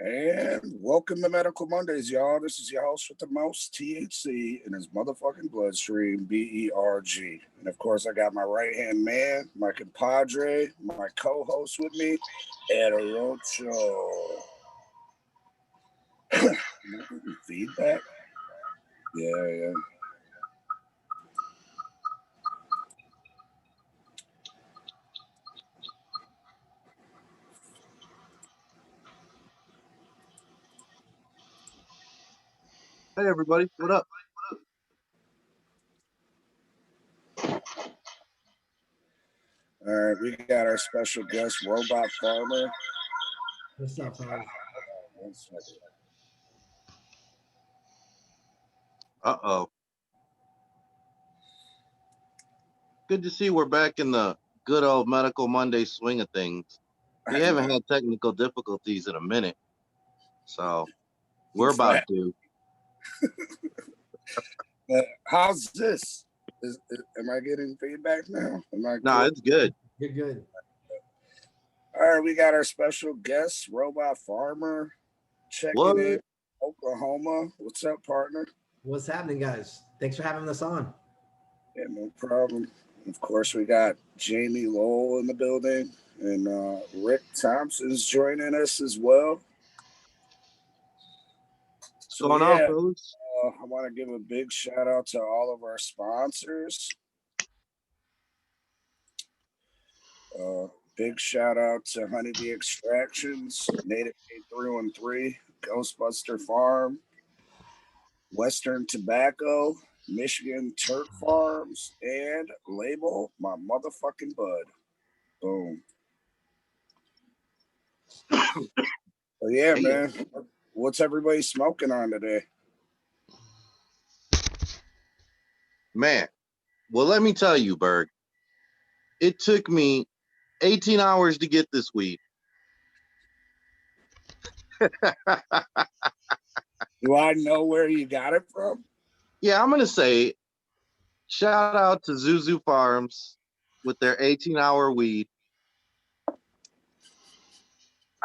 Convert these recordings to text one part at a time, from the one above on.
And welcome to Medical Mondays, y'all. This is your host with the most THC in his motherfucking bloodstream, BERG. And of course, I got my right hand man, my compadre, my co host with me, Erocho. Am I getting feedback? Yeah. Hey everybody, what up? All right, we got our special guest, Robot Pharmer. What's up, fellas? One second. Uh-oh. Good to see we're back in the good old Medical Monday swing of things. We haven't had technical difficulties in a minute, so we're about to. How's this? Am I getting feedback now? No, it's good. You're good. All right, we got our special guest, Robot Pharmer, checking in Oklahoma. What's up, partner? What's happening, guys? Thanks for having us on. Yeah, no problem. Of course, we got Jamie Lowell in the building, and Rick Thompson's joining us as well. What's going on, fellas? I want to give a big shout out to all of our sponsors. Big shout out to Honeybee Extractions, Native 313, Ghostbuster Farm, Western Tobacco, Michigan Turk Farms, and Label My Motherfucking Bud. Boom. Well, yeah, man. What's everybody smoking on today? Man, well, let me tell you, Berg. It took me 18 hours to get this weed. Do I know where you got it from? Yeah, I'm going to say shout out to Zuzu Farms with their 18-hour weed.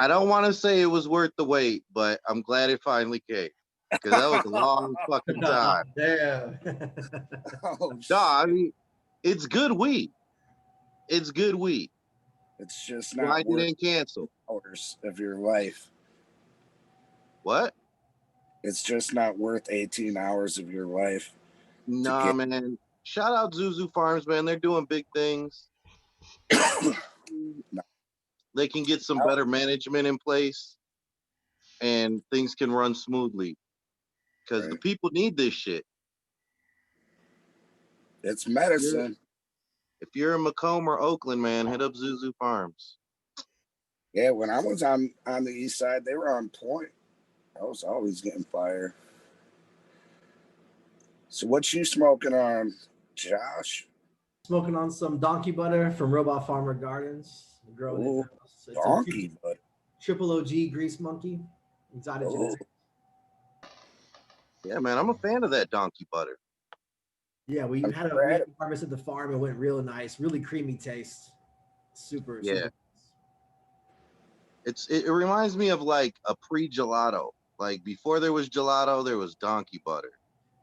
I don't want to say it was worth the wait, but I'm glad it finally came because that was a long fucking time. Damn. No, I mean, it's good weed. It's good weed. It's just not Why worth didn't cancel hours of your life. What? It's just not worth 18 hours of your life. Nah, man. Shout out Zuzu Farms, man. They're doing big things. No. They can get some better management in place, and things can run smoothly because the people need this shit. It's medicine. If you're in Macomb or Oakland, man, hit up Zuzu Farms. Yeah, when I was on the east side, they were on point. I was always getting fire. So what you smoking on, Josh? Smoking on some donkey butter from Robot Pharmer Gardens. Ooh, donkey butter. Triple OG grease monkey. Exotic genetics. Yeah, man, I'm a fan of that donkey butter. Yeah, we had a harvest at the farm. It went real nice, really creamy taste. Super. It reminds me of like a pre-gelato. Like before there was gelato, there was donkey butter.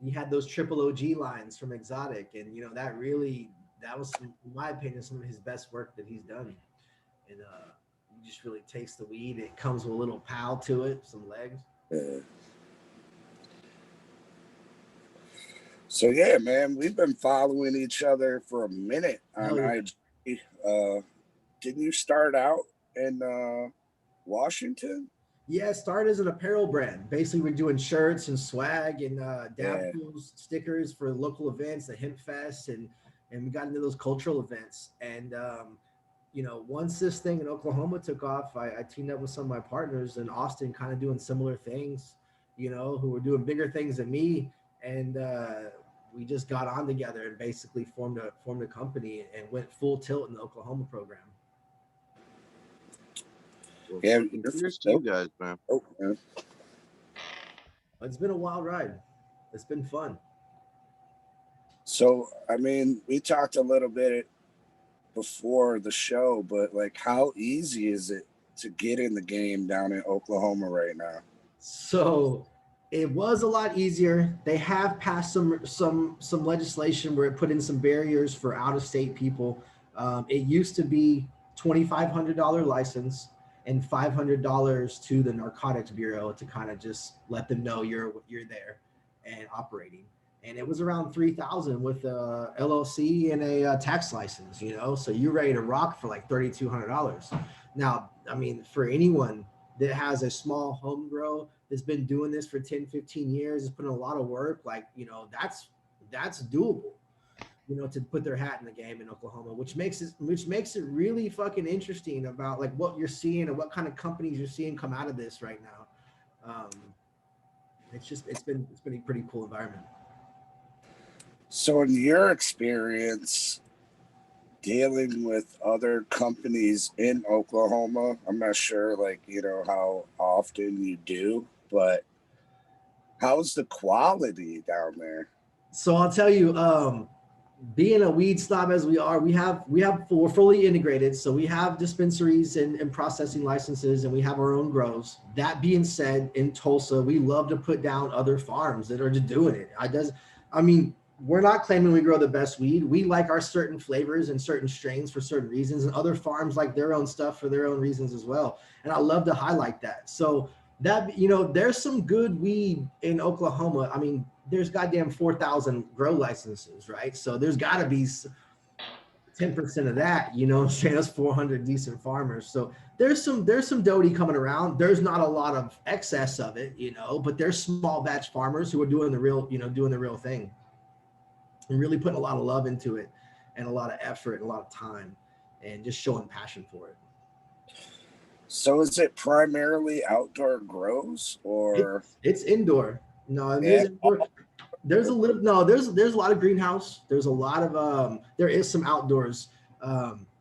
You had those triple OG lines from Exotic, and that was, in my opinion, some of his best work that he's done. And you just really taste the weed. It comes with a little pow to it, some legs. So yeah, man, we've been following each other for a minute on IG. Didn't you start out in Washington? Yeah, it started as an apparel brand. Basically, we're doing shirts and swag and dab tools, stickers for local events, the Hemp Fest, and we got into those cultural events. And once this thing in Oklahoma took off, I teamed up with some of my partners in Austin, kind of doing similar things, who were doing bigger things than me. And we just got on together and basically formed a company and went full tilt in the Oklahoma program. Well, yeah, cheers to you guys, man. It's been a wild ride. It's been fun. So, I mean, we talked a little bit before the show, but like, how easy is it to get in the game down in Oklahoma right now? So it was a lot easier. They have passed some legislation where it put in some barriers for out of state people. It used to be $2,500 license and $500 to the Narcotics Bureau to kind of just let them know you're there and operating. And it was around 3,000 with a LLC and a tax license. So you're ready to rock for like $3,200. Now, I mean, for anyone that has a small home grow that's been doing this for 10, 15 years, is putting a lot of work, like, that's doable, to put their hat in the game in Oklahoma, which makes it really fucking interesting about like what you're seeing and what kind of companies you're seeing come out of this right now. It's been a pretty cool environment. So in your experience dealing with other companies in Oklahoma, I'm not sure like, how often you do, but how's the quality down there? So I'll tell you, being a weed snob as we are, we're fully integrated. So we have dispensaries and processing licenses, and we have our own grows. That being said, in Tulsa, we love to put down other farms that are just doing it. We're not claiming we grow the best weed. We like our certain flavors and certain strains for certain reasons, and other farms like their own stuff for their own reasons as well. And I love to highlight that. So that, there's some good weed in Oklahoma. I mean, there's goddamn 4,000 grow licenses, right? So there's got to be 10% of that, that's 400 decent farmers. So there's some doty coming around. There's not a lot of excess of it, but there's small batch farmers who are doing the real thing and really putting a lot of love into it and a lot of effort and a lot of time and just showing passion for it. So is it primarily outdoor grows or it's indoor? No, it is indoor. There's a lot of greenhouse. There's a lot of there is some outdoors.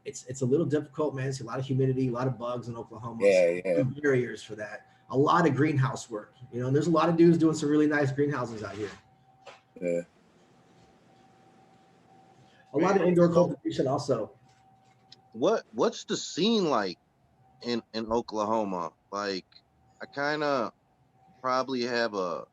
It's a little difficult, man. It's a lot of humidity, a lot of bugs in Oklahoma. Yeah. Barriers for that. A lot of greenhouse work. And there's a lot of dudes doing some really nice greenhouses out here. Yeah. A lot of indoor cultivation also. What's the scene like in Oklahoma? Like, I kind of probably have a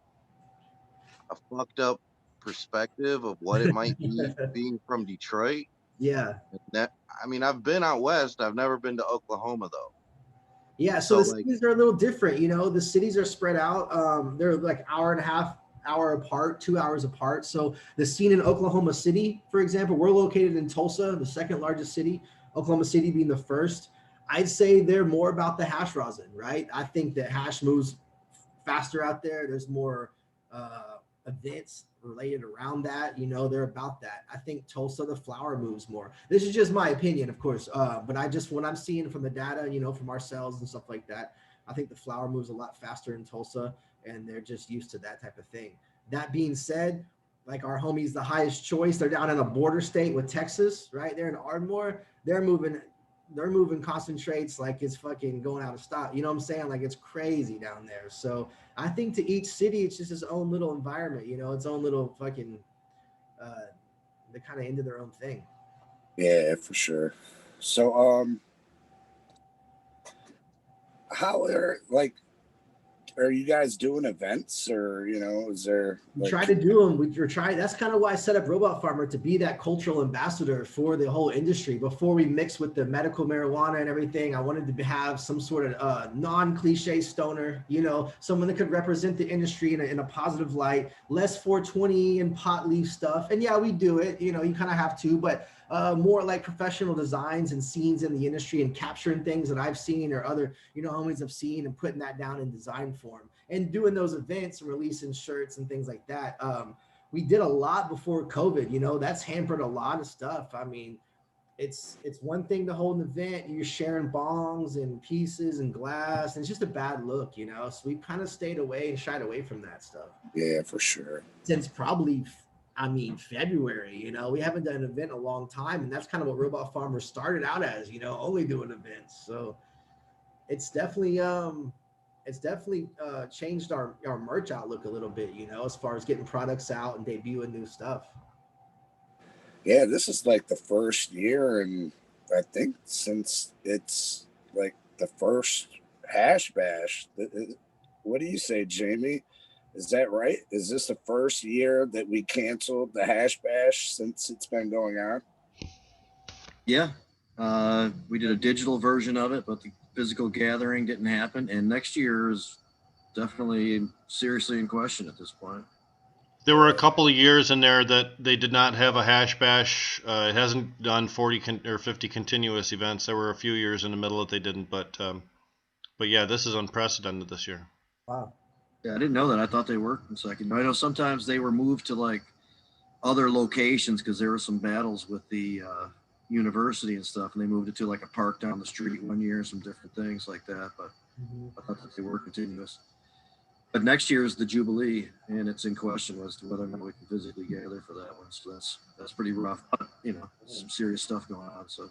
fucked up perspective of what it might be being from Detroit. Yeah. I've been out west. I've never been to Oklahoma though. Yeah, so the cities are a little different. The cities are spread out. They're like hour and a half, hour apart, 2 hours apart. So the scene in Oklahoma City, for example, we're located in Tulsa, the second largest city, Oklahoma City being the first. I'd say they're more about the hash rosin, right? I think that hash moves faster out there. There's more events related around that. They're about that. I think Tulsa, the flower moves more. This is just my opinion, of course. But what I'm seeing from the data, from our sales and stuff like that, I think the flower moves a lot faster in Tulsa, and they're just used to that type of thing. That being said, like our homies, the highest choice, they're down in a border state with Texas, right? They're in Ardmore. They're moving concentrates like it's fucking going out of stock. You know what I'm saying? Like it's crazy down there. So I think to each city, it's just its own little environment, its own little fucking, they're kind of into their own thing. Yeah, for sure. So, how are you guys doing events or, is there we try to do them. That's kind of why I set up Robot Pharmer, to be that cultural ambassador for the whole industry. Before we mix with the medical marijuana and everything, I wanted to have some sort of non-cliche stoner, someone that could represent the industry in a positive light, less 420 and pot leaf stuff. And yeah, we do it, you kind of have to, but more like professional designs and scenes in the industry and capturing things that I've seen or other, homies have seen, and putting that down in design form and doing those events and releasing shirts and things like that. We did a lot before COVID, that's hampered a lot of stuff. I mean, it's one thing to hold an event, you're sharing bongs and pieces and glass, and it's just a bad look, so we kind of stayed away and shied away from that stuff. Yeah, for sure. Since probably February, we haven't done an event in a long time, and that's kind of what Robot Pharmer started out as, only doing events. So it's definitely changed our merch outlook a little bit, as far as getting products out and debuting new stuff. Yeah, this is like the first year, and I think since it's like the first hash bash. What do you say, Jamie? Is that right? Is this the first year that we canceled the hash bash since it's been going on? Yeah. We did a digital version of it, but the physical gathering didn't happen. And next year is definitely seriously in question at this point. There were a couple of years in there that they did not have a hash bash. It hasn't done 40 or 50 continuous events. There were a few years in the middle that they didn't, but yeah, this is unprecedented this year. Wow. Yeah, I didn't know that. I thought they were in second. I know sometimes they were moved to like other locations because there were some battles with the university and stuff, and they moved it to like a park down the street one year, some different things like that. But I thought that they were continuous. But next year is the Jubilee, and it's in question as to whether or not we can physically gather for that one. So that's pretty rough. But, you know, some serious stuff going on. So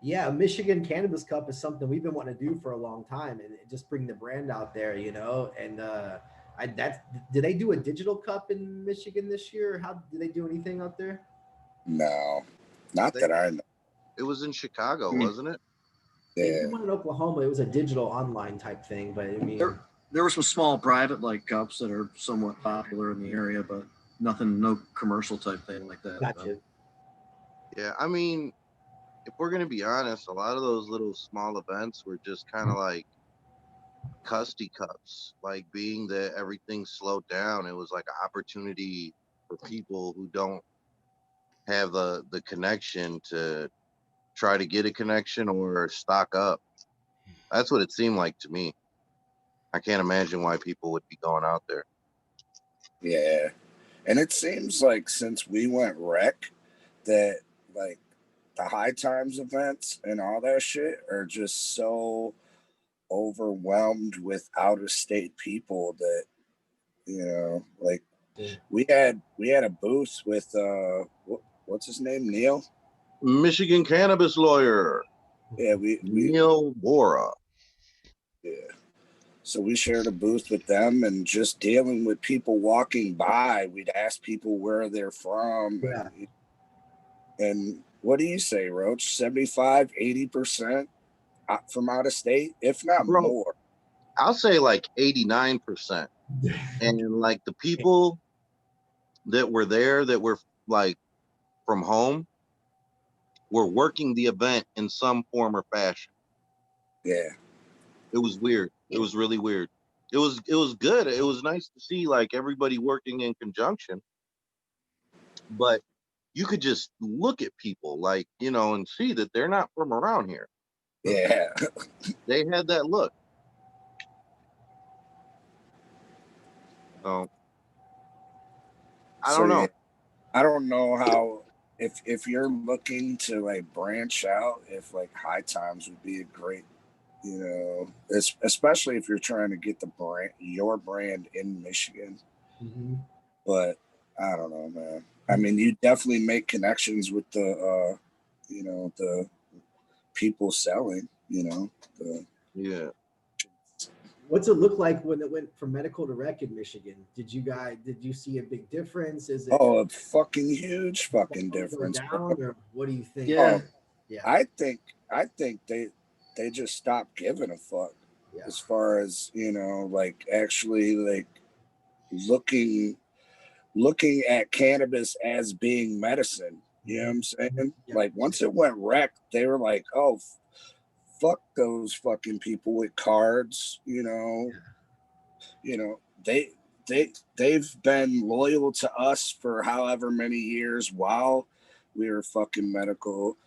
Yeah, Michigan Cannabis Cup is something we've been wanting to do for a long time, and just bring the brand out there, you know. And did they do a digital cup in Michigan this year? How did they do anything out there? No, not that I know. It was in Chicago, wasn't it? They Yeah. did one in Oklahoma. It was a digital online type thing, but I mean, there were some small private like cups that are somewhat popular in the area, but nothing, no commercial type thing like that. gotcha. Yeah, I mean, if we're gonna be honest, a lot of those little small events were just kind of like custy cups. Like being that everything slowed down, it was like an opportunity for people who don't have the connection to try to get a connection or stock up. That's what it seemed like to me. I can't imagine why people would be going out there. Yeah. And it seems like since we went rec, that like the high times events and all that shit are just so overwhelmed with out of state people that, you know, like we had a booth with what's his name, Neil? Michigan cannabis lawyer. Yeah, we Neil Bora. Yeah. So we shared a booth with them, and just dealing with people walking by, we'd ask people where they're from. Yeah. And what do you say, Roach? 75, 80% from out of state, if not Bro, more. I'll say like 89%. And like the people that were there that were like from home were working the event in some form or fashion. Yeah. It was weird. It was really weird. It was good. It was nice to see like everybody working in conjunction. But you could just look at people like, you know, and see that they're not from around here. Yeah. They had that look. So I don't know. Yeah, I don't know how, if you're looking to like branch out, if like high times would be a great, you know, especially if you're trying to get your brand in Michigan. Mm-hmm. But I don't know, man. I mean, you definitely make connections with the, you know, the people selling, you know. Yeah. What's it look like when it went from medical to rec in Michigan? Did you see a big difference? Is it a fucking huge fucking difference, down, or what do you think? Yeah. Yeah. I think they just stopped giving a fuck as far as, you know, like actually like looking at cannabis as being medicine. You know what I'm saying? Yeah. Like once it went rec, they were like, oh, fuck those fucking people with cards, you know. You know, they've been loyal to us for however many years while we were fucking medical.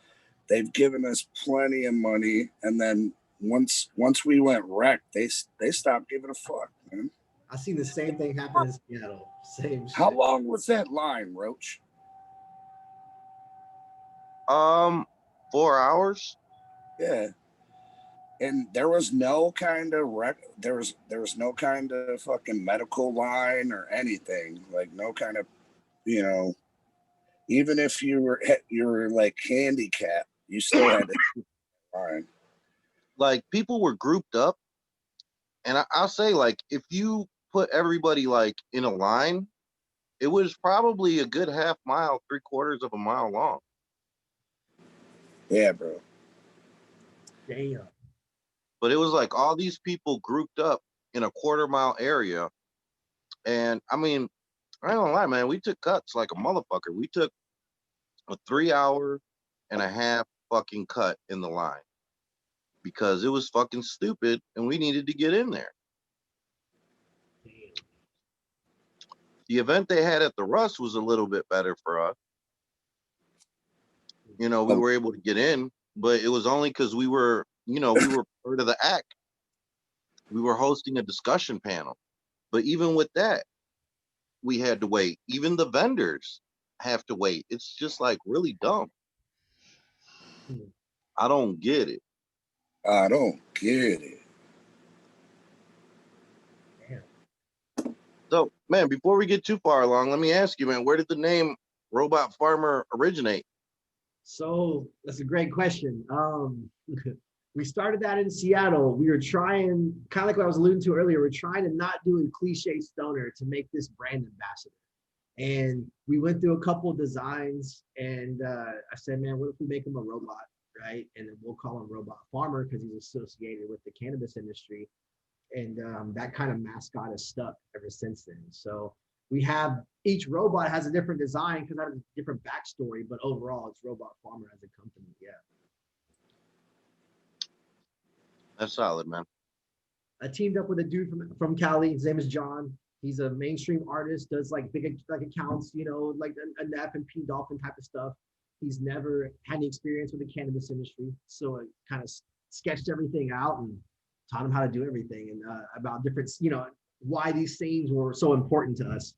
They've given us plenty of money, and then once we went rec, they stopped giving a fuck, man. I seen the same thing happen in Seattle. Same How shit. long was that line, Roach? 4 hours. Yeah. And there was no kind of there was no kind of fucking medical line or anything. Like no kind of, you know, even if you were like handicapped, you still had to line. Like people were grouped up, and I'll say like if you put everybody like in a line, it was probably a good half mile, 3/4 of a mile long. Yeah, bro. Damn. but it was like all these people grouped up in a quarter-mile area. And I mean, I don't lie, man, we took cuts like a motherfucker. We took a 3 hour and a half fucking cut in the line because it was fucking stupid and we needed to get in there. The event they had at the Rust was a little bit better for us. You know, we were able to get in, but it was only because we were, you know, we were part of the act. We were hosting a discussion panel. But even with that, we had to wait. Even the vendors have to wait. It's just like really dumb. I don't get it. I don't get it. So, man, before we get too far along, let me ask you, man, where did the name Robot Pharmer originate? So that's a great question. We started that in Seattle. We were trying, kind of like what I was alluding to earlier, we're trying to not do a cliche stoner to make this brand ambassador. And we went through a couple of designs, and I said, man, what if we make him a robot, right? And then we'll call him Robot Pharmer because he's associated with the cannabis industry. And that kind of mascot has stuck ever since then. So we have, each robot has a different design because that has a different backstory, but overall it's Robot Pharmer as a company. Yeah. That's solid, man. I teamed up with a dude from Cali. His name is John. He's a mainstream artist, does like big like accounts, you know, like an F&P Dolphin type of stuff. He's never had any experience with the cannabis industry. So I kind of sketched everything out and taught him how to do everything and about different, you know, why these things were so important to us.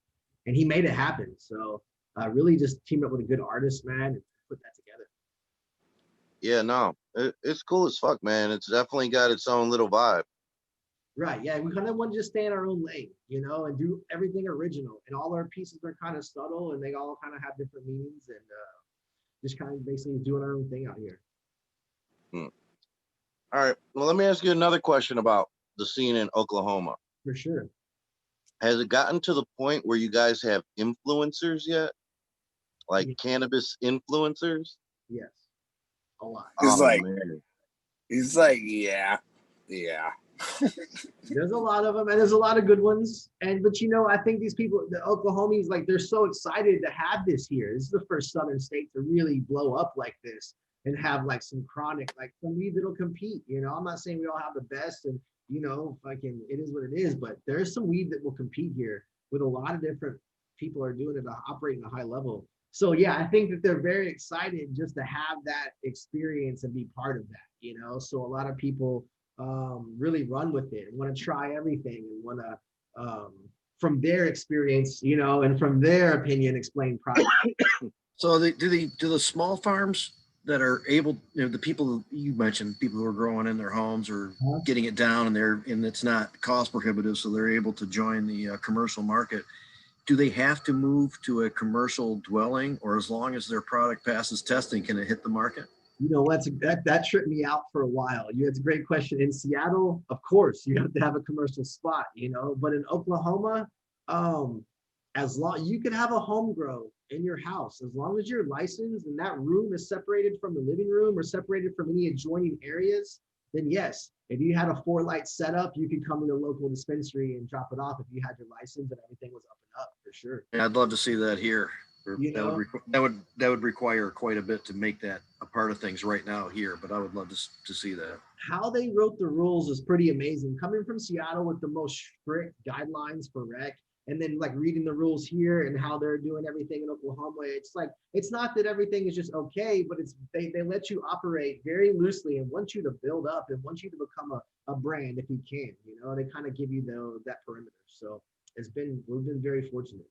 And he made it happen. So I really just teamed up with a good artist, man, and put that together. Yeah, no, it's cool as fuck, man. It's definitely got its own little vibe. Right. Yeah. We kind of want to just stay in our own lane, you know, and do everything original. And all our pieces are kind of subtle and they all kind of have different meanings and just kind of basically doing our own thing out here. All right. Well, let me ask you another question about the scene in Oklahoma. For sure. Has it gotten to the point where you guys have influencers yet? Like cannabis influencers? Yes. A lot. He's like, yeah. There's a lot of them and there's a lot of good ones. But you know, I think these people, the Oklahomies, like they're so excited to have this here. This is the first southern state to really blow up like this and have like some chronic, like some weed that'll compete. You know, I'm not saying we all have the best and, you know, fucking it is what it is, but there's some weed that will compete here with a lot of different people are doing it, operating at a high level. So yeah, I think that they're very excited just to have that experience and be part of that, you know? So a lot of people really run with it and want to try everything and want to, from their experience, you know, and from their opinion, explain product. So do the small farms that are able, you know, the people you mentioned, people who are growing in their homes or getting it down and it's not cost prohibitive, so they're able to join the commercial market. Do they have to move to a commercial dwelling, or as long as their product passes testing, can it hit the market? You know, that tripped me out for a while. It's a great question. In Seattle, of course, you have to have a commercial spot, you know, but in Oklahoma, as long you can have a home grow in your house, as long as you're licensed and that room is separated from the living room or separated from any adjoining areas, then yes, if you had a 4-light setup, you could come to the local dispensary and drop it off if you had your license and everything was up and up for sure. Yeah, I'd love to see that here. You know? That would require quite a bit to make that a part of things right now here, but I would love to see that. How they wrote the rules is pretty amazing. Coming from Seattle with the most strict guidelines for rec, and then like reading the rules here and how they're doing everything in Oklahoma, it's like, it's not that everything is just okay, but it's they let you operate very loosely and want you to build up and want you to become a brand if you can, you know, they kind of give you that perimeter. So we've been very fortunate.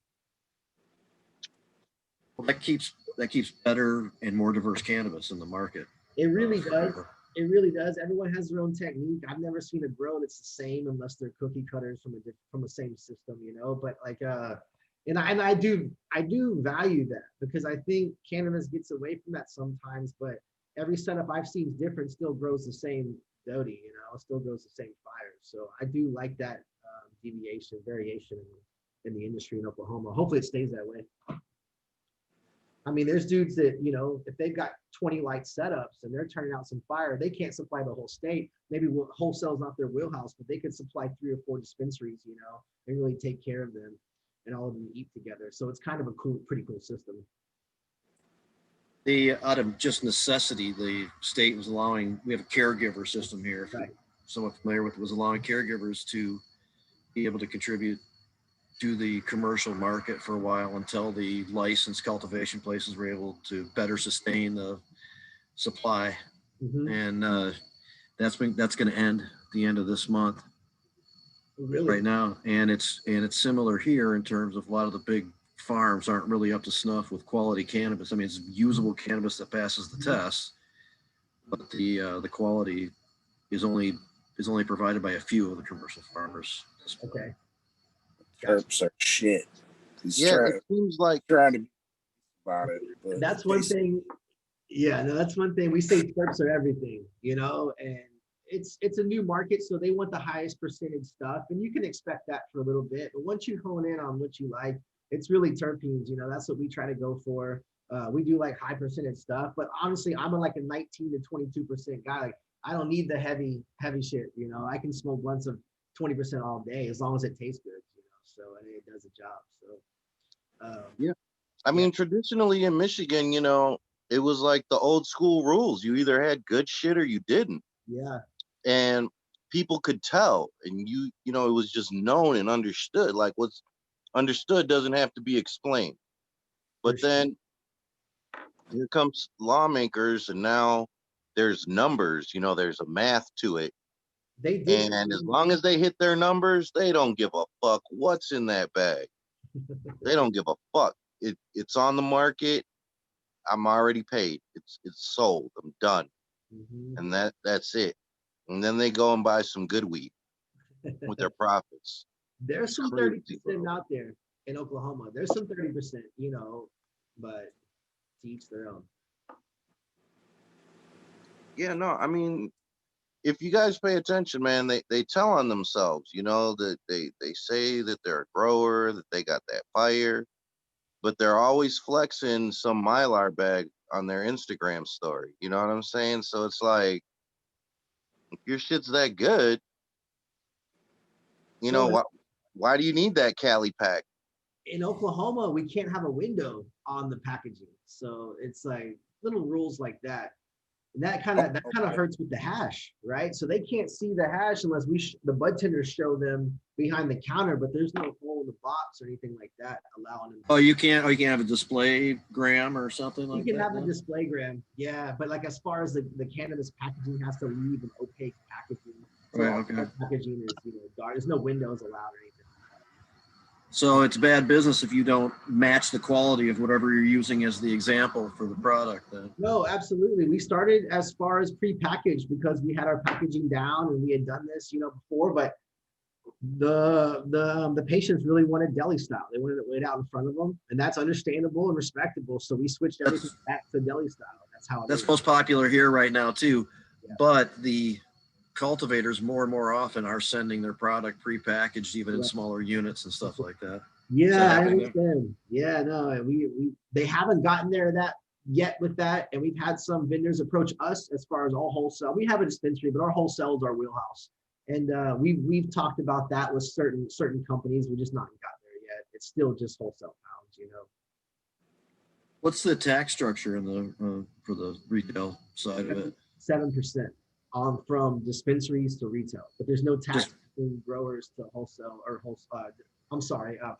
Well, that keeps better and more diverse cannabis in the market. It really does. It really does. Everyone has their own technique. I've never seen a grow that's the same unless they're cookie cutters from the same system, you know. But like, and I do value that because I think cannabis gets away from that sometimes. But every setup I've seen is different. Still grows the same doti, you know. Still grows the same fire. So I do like that variation in the industry in Oklahoma. Hopefully, it stays that way. I mean, there's dudes that, you know, if they've got 20 light setups and they're turning out some fire, they can't supply the whole state. Maybe wholesale's not their wheelhouse, but they could supply 3 or 4 dispensaries, you know, and really take care of them and all of them eat together. So it's kind of a cool, pretty cool system. Out of just necessity, the state was allowing, we have a caregiver system here. If Right. you're somewhat familiar with it, was allowing caregivers to be able to contribute to the commercial market for a while until the licensed cultivation places were able to better sustain the supply. Mm-hmm. And that's going to end at the end of this month. Really? Right now, and it's similar here in terms of a lot of the big farms aren't really up to snuff with quality cannabis. I mean, it's usable cannabis that passes the test, but the quality is only provided by a few of the commercial farmers. Okay. Terps are shit. Yeah, it seems like trying to be about it. But That's one thing. Yeah, no, that's one thing. We say terps are everything, you know, and it's a new market, so they want the highest percentage stuff, and you can expect that for a little bit. But once you hone in on what you like, it's really terpenes. You know, that's what we try to go for. We do like high percentage stuff, but honestly, I'm like a 19 to 22% guy. Like, I don't need the heavy shit. You know, I can smoke blunts of 20% all day as long as it tastes good. You know, so and it does the job. So yeah, I mean, traditionally in Michigan, you know, it was like the old school rules. You either had good shit or you didn't. yeah. And people could tell, and you know, it was just known and understood. Like, what's understood doesn't have to be explained. But then here comes lawmakers, and now there's numbers, you know, there's a math to it. They did. And as long as they hit their numbers, they don't give a fuck what's in that bag. They don't give a fuck. It's on the market. I'm already paid. It's sold. I'm done. Mm-hmm. And that's it. And then they go and buy some good weed with their profits. There's some Crazy, 30% bro. out there in Oklahoma. There's some 30%, you know, but to each their own. Yeah, no, I mean, if you guys pay attention, man, they tell on themselves, you know, that they say that they're a grower, that they got that fire, but they're always flexing some Mylar bag on their Instagram story. You know what I'm saying? So it's like, if your shit's that good, you know, why do you need that Cali pack? In Oklahoma, we can't have a window on the packaging. So it's like little rules like that. And that kind of hurts with the hash, right? So they can't see the hash unless the bud tenders show them behind the counter, but there's no hole in the box or anything like that allowing them. Oh, you can't have a display gram or something like that? You can have a display gram, yeah, but like as far as the cannabis packaging has to leave an opaque packaging. So right, okay. Packaging is, you know, dark. There's no windows allowed or anything. So it's bad business if you don't match the quality of whatever you're using as the example for the product then. No, absolutely. We started as far as pre-packaged because we had our packaging down and we had done this, you know, before, but the patients really wanted deli style. They wanted it laid out in front of them, and that's understandable and respectable. So we switched everything back to deli style. That's how that's most popular here right now too. Yeah. But the cultivators more and more often are sending their product pre-packaged, even in smaller units and stuff like that. Yeah, I understand. Yeah, no, they haven't gotten there that yet with that, and we've had some vendors approach us as far as all wholesale. We have a dispensary, but our wholesale is our wheelhouse, and we've talked about that with certain companies. We just not got there yet. It's still just wholesale pounds, you know. What's the tax structure in the for the retail side of it? 7%. From dispensaries to retail, but there's no tax between growers to wholesale or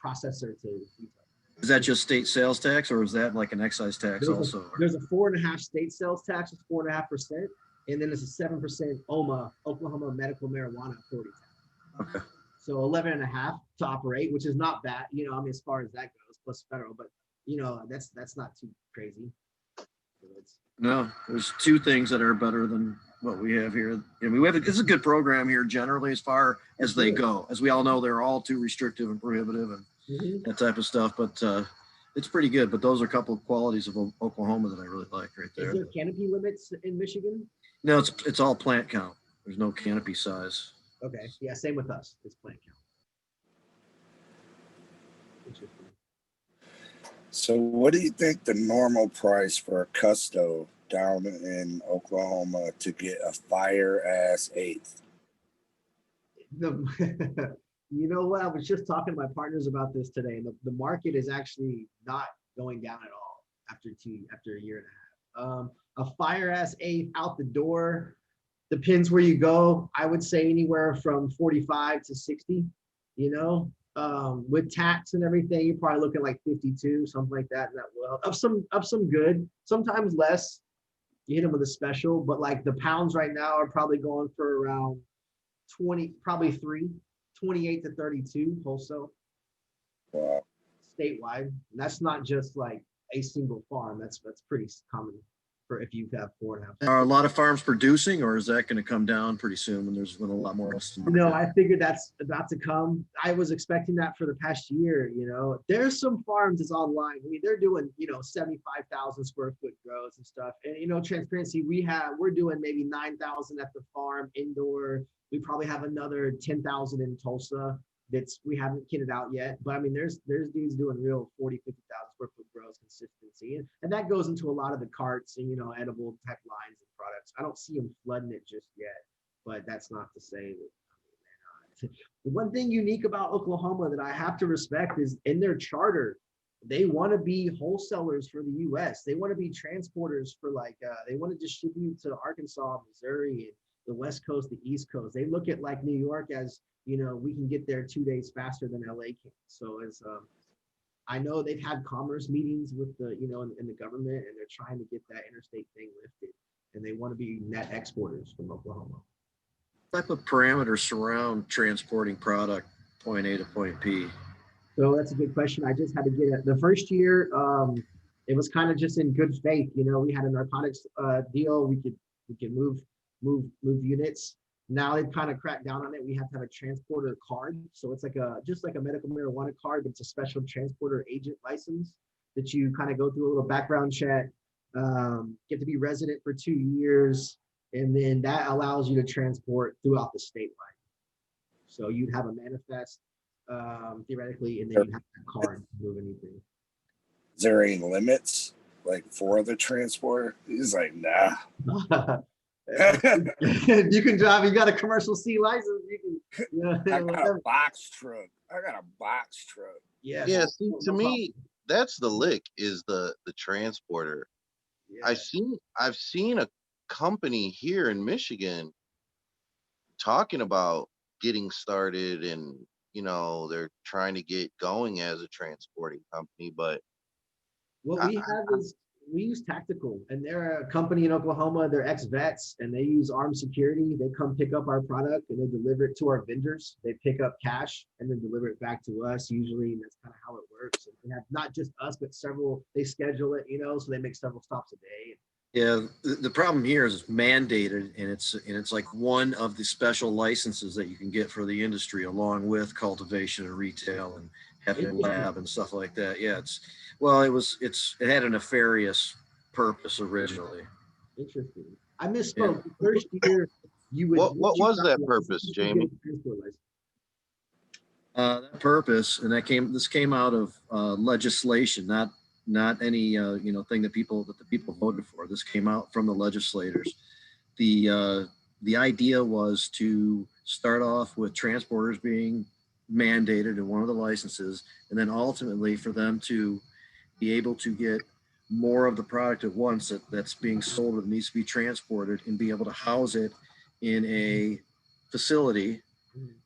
processor to retail. Is that just state sales tax, or is that like an excise tax also? There's a 4.5% state sales tax, it's 4.5%, and then there's a 7% Oklahoma Medical Marijuana Authority tax. Okay. So 11.5% to operate, which is not bad, you know. I mean, as far as that goes, plus federal, but you know, that's not too crazy. So no, there's two things that are better than what we have here. And it's a good program here generally as far as they go. As we all know, they're all too restrictive and prohibitive and that type of stuff. But it's pretty good. But those are a couple of qualities of Oklahoma that I really like right there. Is there canopy limits in Michigan? No, it's all plant count. There's no canopy size. Okay. Yeah, same with us. It's plant count. Interesting. So what do you think the normal price for a custo down in Oklahoma to get a fire ass eighth? You know what? I was just talking to my partners about this today, and the market is actually not going down at all after a year and a half. A fire ass eighth out the door, depends where you go. I would say anywhere from 45 to 60, you know. With tax and everything, you're probably looking like 52, something like that. That well, of some good, sometimes less. You hit them with a special, but like the pounds right now are probably going for around 20, probably 28 to 32 wholesale. Wow. Statewide. And that's not just like a single farm. That's pretty common for if you have 4.5. Are a lot of farms producing, or is that going to come down pretty soon when there's been a lot more? No, I figured that's about to come. I was expecting that for the past year. You know, there's some farms that's online. I mean, they're doing 75,000 square foot grows and stuff. And transparency, we're doing maybe 9,000 at the farm indoor. We probably have another 10,000 in Tulsa we haven't kitted out yet. But I mean, there's dudes doing real 40, 50,000 square foot grows consistency. And that goes into a lot of the carts and, edible type lines and products. I don't see them flooding it just yet, but that's not to say that. The one thing unique about Oklahoma that I have to respect is in their charter, they want to be wholesalers for the U.S. They want to be transporters for they want to distribute to Arkansas, Missouri, and the West Coast, the East Coast. They look at like New York as, we can get there 2 days faster than LA can. So I know they've had commerce meetings with the, in the government, and they're trying to get that interstate thing lifted, and they want to be net exporters from Oklahoma. What type of parameters surround transporting product point A to point B? So that's a good question. I just had to get it. The first year, it was kind of just in good faith. We had a narcotics deal. We could move units. Now they've kind of cracked down on it. We have to have a transporter card. So it's just like a medical marijuana card, but it's a special transporter agent license that you kind of go through a little background check. Get to be resident for 2 years, and then that allows you to transport throughout the state line. So you'd have a manifest theoretically, and then you have a card to move anything. Is there any limits for the transporter? He's like, nah. You can drive. You got a commercial C license. You can. I got a box truck. Yeah. Yeah. See, to me, that's the lick. Is the transporter. Yeah. I've seen a company here in Michigan talking about getting started, and they're trying to get going as a transporting company. But what we have is we use Tactical, and they're a company in Oklahoma. They're ex-vets, and they use armed security. They come pick up our product, and they deliver it to our vendors. They pick up cash and then deliver it back to us usually, and that's kind of how it works. And they have not just us, but several. They schedule it, so they make several stops a day. Yeah, the problem here is it's mandated, and it's like one of the special licenses that you can get for the industry, along with cultivation and retail and having a lab and stuff like that. Yeah, it had a nefarious purpose originally. Interesting. I misspoke. The first year you would. What was that purpose, Jamie? That purpose, and this came out of legislation, not any thing that the people voted for. This came out from the legislators. The idea was to start off with transporters being mandated in one of the licenses, and then ultimately for them to be able to get more of the product at once that's being sold that needs to be transported, and be able to house it in a facility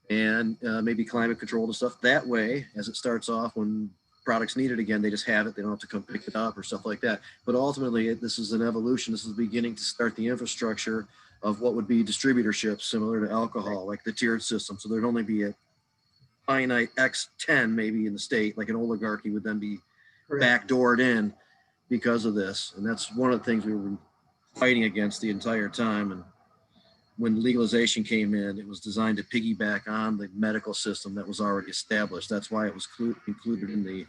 and maybe climate controlled and stuff. That way, as it starts off, when products needed again, they just have it. They don't have to come pick it up or stuff like that. But ultimately, this is an evolution. This is beginning to start the infrastructure of what would be distributorships similar to alcohol, like the tiered system. So there'd only be a finite X10 maybe in the state, like an oligarchy would then be backdoored in because of this. And that's one of the things we were fighting against the entire time. And when legalization came in, it was designed to piggyback on the medical system that was already established. That's why it was included in the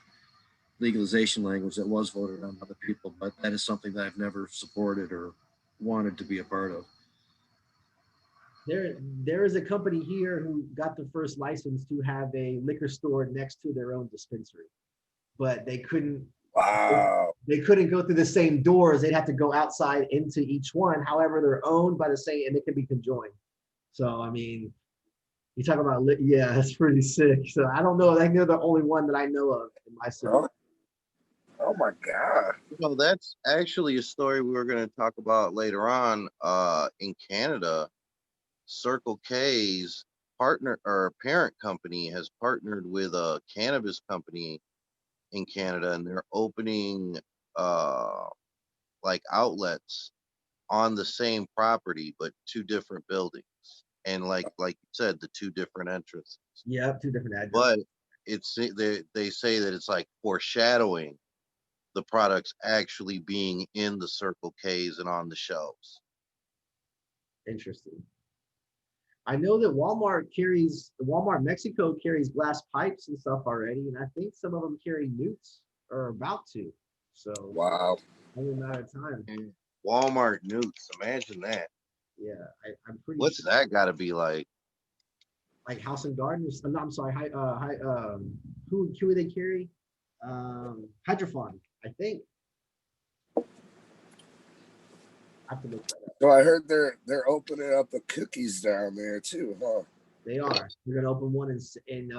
legalization language that was voted on by the people. But that is something that I've never supported or wanted to be a part of. There is a company here who got the first license to have a liquor store next to their own dispensary, but they couldn't Wow. They couldn't go through the same doors. They'd have to go outside into each one. However, they're owned by the same, and they can be conjoined. So, I mean, you talk about, yeah, that's pretty sick. So I don't know. I think they're the only one that I know of in my city. Oh my God. Well, that's actually a story we were going to talk about later on. In Canada, Circle K's partner or parent company has partnered with a cannabis company in Canada, and they're opening like outlets on the same property, but two different buildings, and like you said, the two different entrances. Yeah, two different addresses. But it's they say that it's like foreshadowing the products actually being in the Circle K's and on the shelves. Interesting. I know that Walmart Mexico carries glass pipes and stuff already, and I think some of them carry newts or are about to. So Wow. only a matter of time. Walmart newts, imagine that. Yeah, I'm pretty. What's sure. that got to be like? Like House and Gardens? No, I'm sorry. Who would they carry? Hydrofarm, I think. I have to look that up. So I heard they're opening up the cookies down there too, huh? They are. They're gonna open one in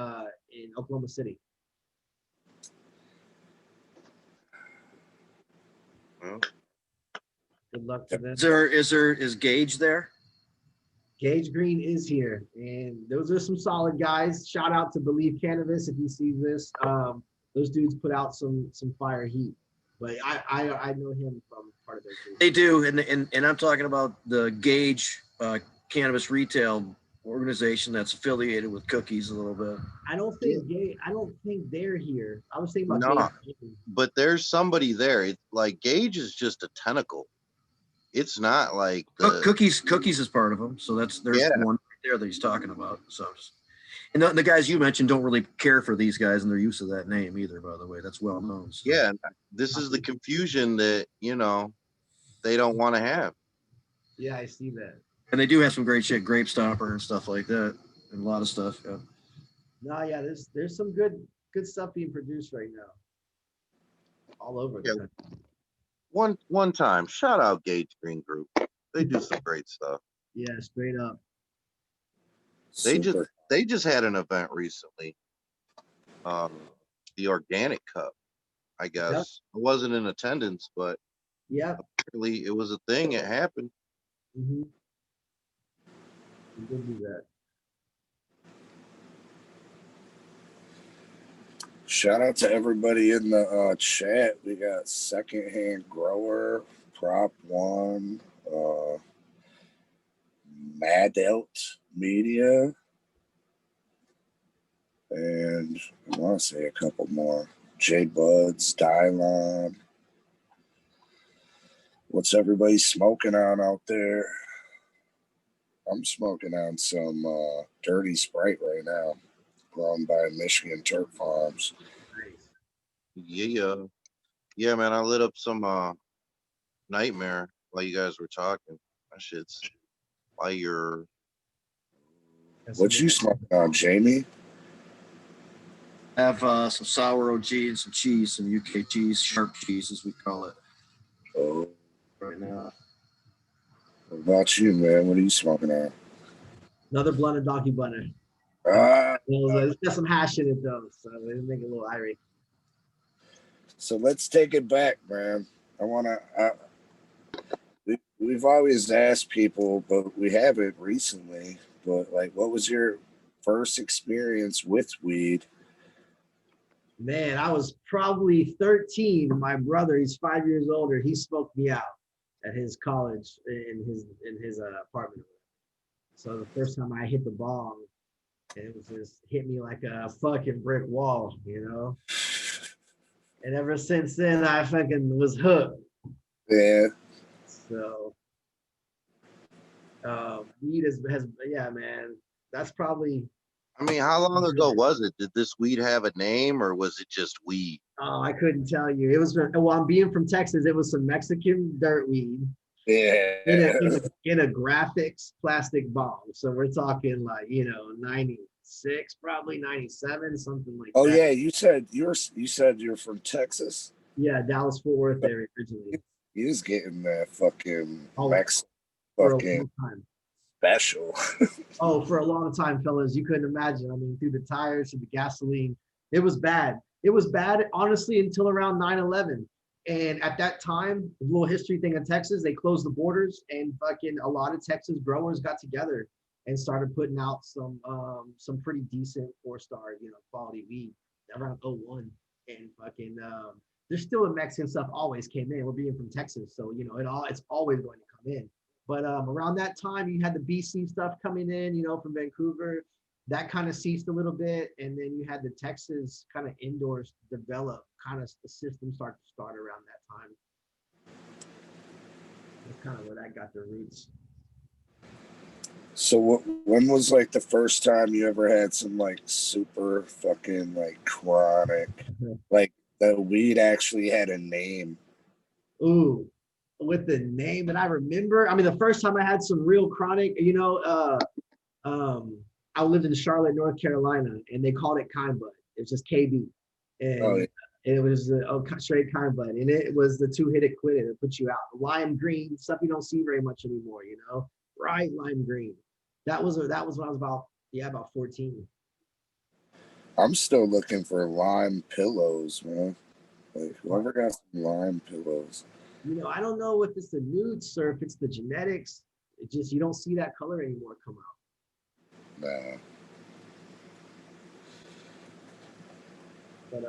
Oklahoma City. Hmm? Good luck to them. Is Gage there? Gage Green is here, and those are some solid guys. Shout out to Believe Cannabis if you see this. Those dudes put out some fire heat. But I know him from part of their group. They do, and I'm talking about the Gage Cannabis Retail organization that's affiliated with Cookies a little bit. I don't think they're here. I was thinking about No, Gage. but there's somebody there. It's like Gage is just a tentacle. It's not like Cookies is part of them. So there's one right there that he's talking about. So, and the guys you mentioned don't really care for these guys and their use of that name either. By the way, that's well known. So. Yeah, this is the confusion that they don't want to have. Yeah, I see that. And they do have some great shit, Grape Stopper and stuff like that, and a lot of stuff. Yeah. No, yeah, there's some good stuff being produced right now, all over the country. One time, shout out Gage Green Group. They do some great stuff. Yeah, straight up. They just had an event recently. The Organic Cup. I guess I wasn't in attendance, but apparently it was a thing. It happened. Mm-hmm. We did do that. Shout out to everybody in the chat. We got Secondhand Grower, Prop One, Madelt Media, and I want to say a couple more. J Buds, Dylon. What's everybody smoking on out there? I'm smoking on some Dirty Sprite right now, grown by Michigan Turk Farms. Yeah, man. I lit up some Nightmare while you guys were talking. That shit's fire. What you smoking on, Jamie? I have some sour OG and some cheese, some UK cheese, sharp cheese as we call it. Oh, right now. What about you, man? What are you smoking on? Another blunt of Donkey Butter. It's got some hash in it though, so it'll make it a little irate. So let's take it back, man. I want to. We've always asked people, but we haven't recently. But like, what was your first experience with weed? Man, I was probably 13. My brother, he's 5 years older. He smoked me out at his college in his apartment. So the first time I hit the bong, it was just hit me like a fucking brick wall, And ever since then, I fucking was hooked. Yeah. So, weed has man. That's probably. I mean, how long ago was it? Did this weed have a name, or was it just weed? Oh, I couldn't tell you. It was I'm being from Texas. It was some Mexican dirt weed. Yeah. In a graphics plastic bong. So we're talking like 96, probably 97, something like that. Oh yeah, you said you're from Texas. Yeah, Dallas Fort Worth area originally. He was getting that fucking Mexican For a fucking long time. special. Oh, for a long time, fellas. You couldn't imagine. I mean, through the tires, through the gasoline. It was bad. It was bad, honestly, until around 9/11. And at that time, a little history thing in Texas, they closed the borders and fucking a lot of Texas growers got together and started putting out some pretty decent 4-star, quality weed around '01. And fucking there's still the Mexican stuff always came in. We're being from Texas, so it's always going to come in. But around that time, you had the BC stuff coming in, from Vancouver. That kind of ceased a little bit, and then you had the Texas kind of indoors develop, kind of the system start around that time. That's kind of where that got their roots. So when was like the first time you ever had some like super fucking like chronic, like the weed actually had a name? Ooh, with the name that I remember. I mean, the first time I had some real chronic, I lived in Charlotte, North Carolina, and they called it kind bud. It was just KB, and it was straight kind bud, and it was the 2-hit it quit it. It put you out. Lime green, stuff you don't see very much anymore. Bright lime green. That was when I was about 14. I'm still looking for lime pillows, man. Like whoever got some lime pillows. I don't know if it's the nudes or if it's the genetics. It just, you don't see that color anymore come out. Nah. But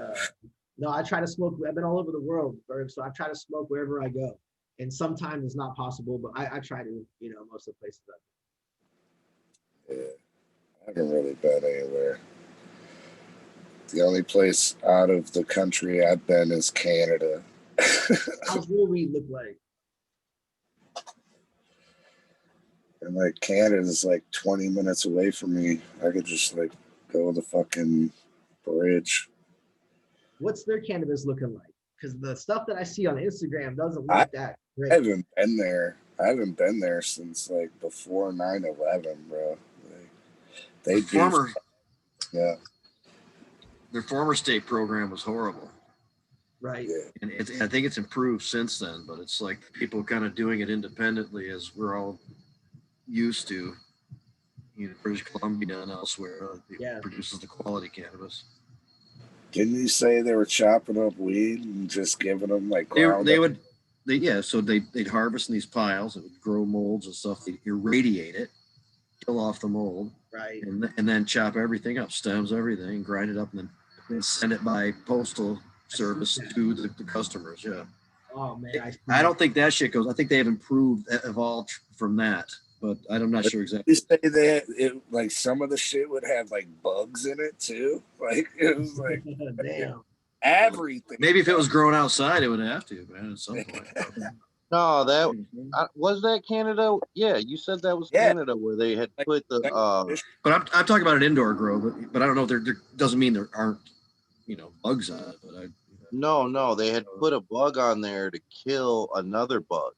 no, I try to smoke. I've been all over the world, Berg, so I try to smoke wherever I go. And sometimes it's not possible, but I try to, most of the places I've been. Yeah, I haven't really been anywhere. The only place out of the country I've been is Canada. How's real weed look like? And like Canada's like 20 minutes away from me. I could just like go to the fucking bridge. What's their cannabis looking like? Because the stuff that I see on Instagram doesn't look that great. I haven't been there. I haven't been there since like before 9/11, bro. Like, yeah. Their former state program was horrible. Right. Yeah. And I think it's improved since then, but it's like people kind of doing it independently as we're all used to. British Columbia and elsewhere produces the quality cannabis. Didn't you say they were chopping up weed and just giving them like they'd harvest in these piles. It would grow molds and stuff. They'd irradiate it, kill off the mold, right, and then chop everything up, stems, everything, grind it up, and then send it by postal service to the customers. Yeah. Oh man, I don't think that shit goes. I think they have evolved from that, but I'm not sure exactly. You say that like some of the shit would have like bugs in it too. Like it was like damn. Everything. Maybe if it was grown outside, it would have to, man. At some point. No, was that Canada. Yeah, you said that was Canada where they had put the. But I'm talking about an indoor grow, but I don't know. There doesn't mean there aren't bugs on it. But No, they had put a bug on there to kill another bug.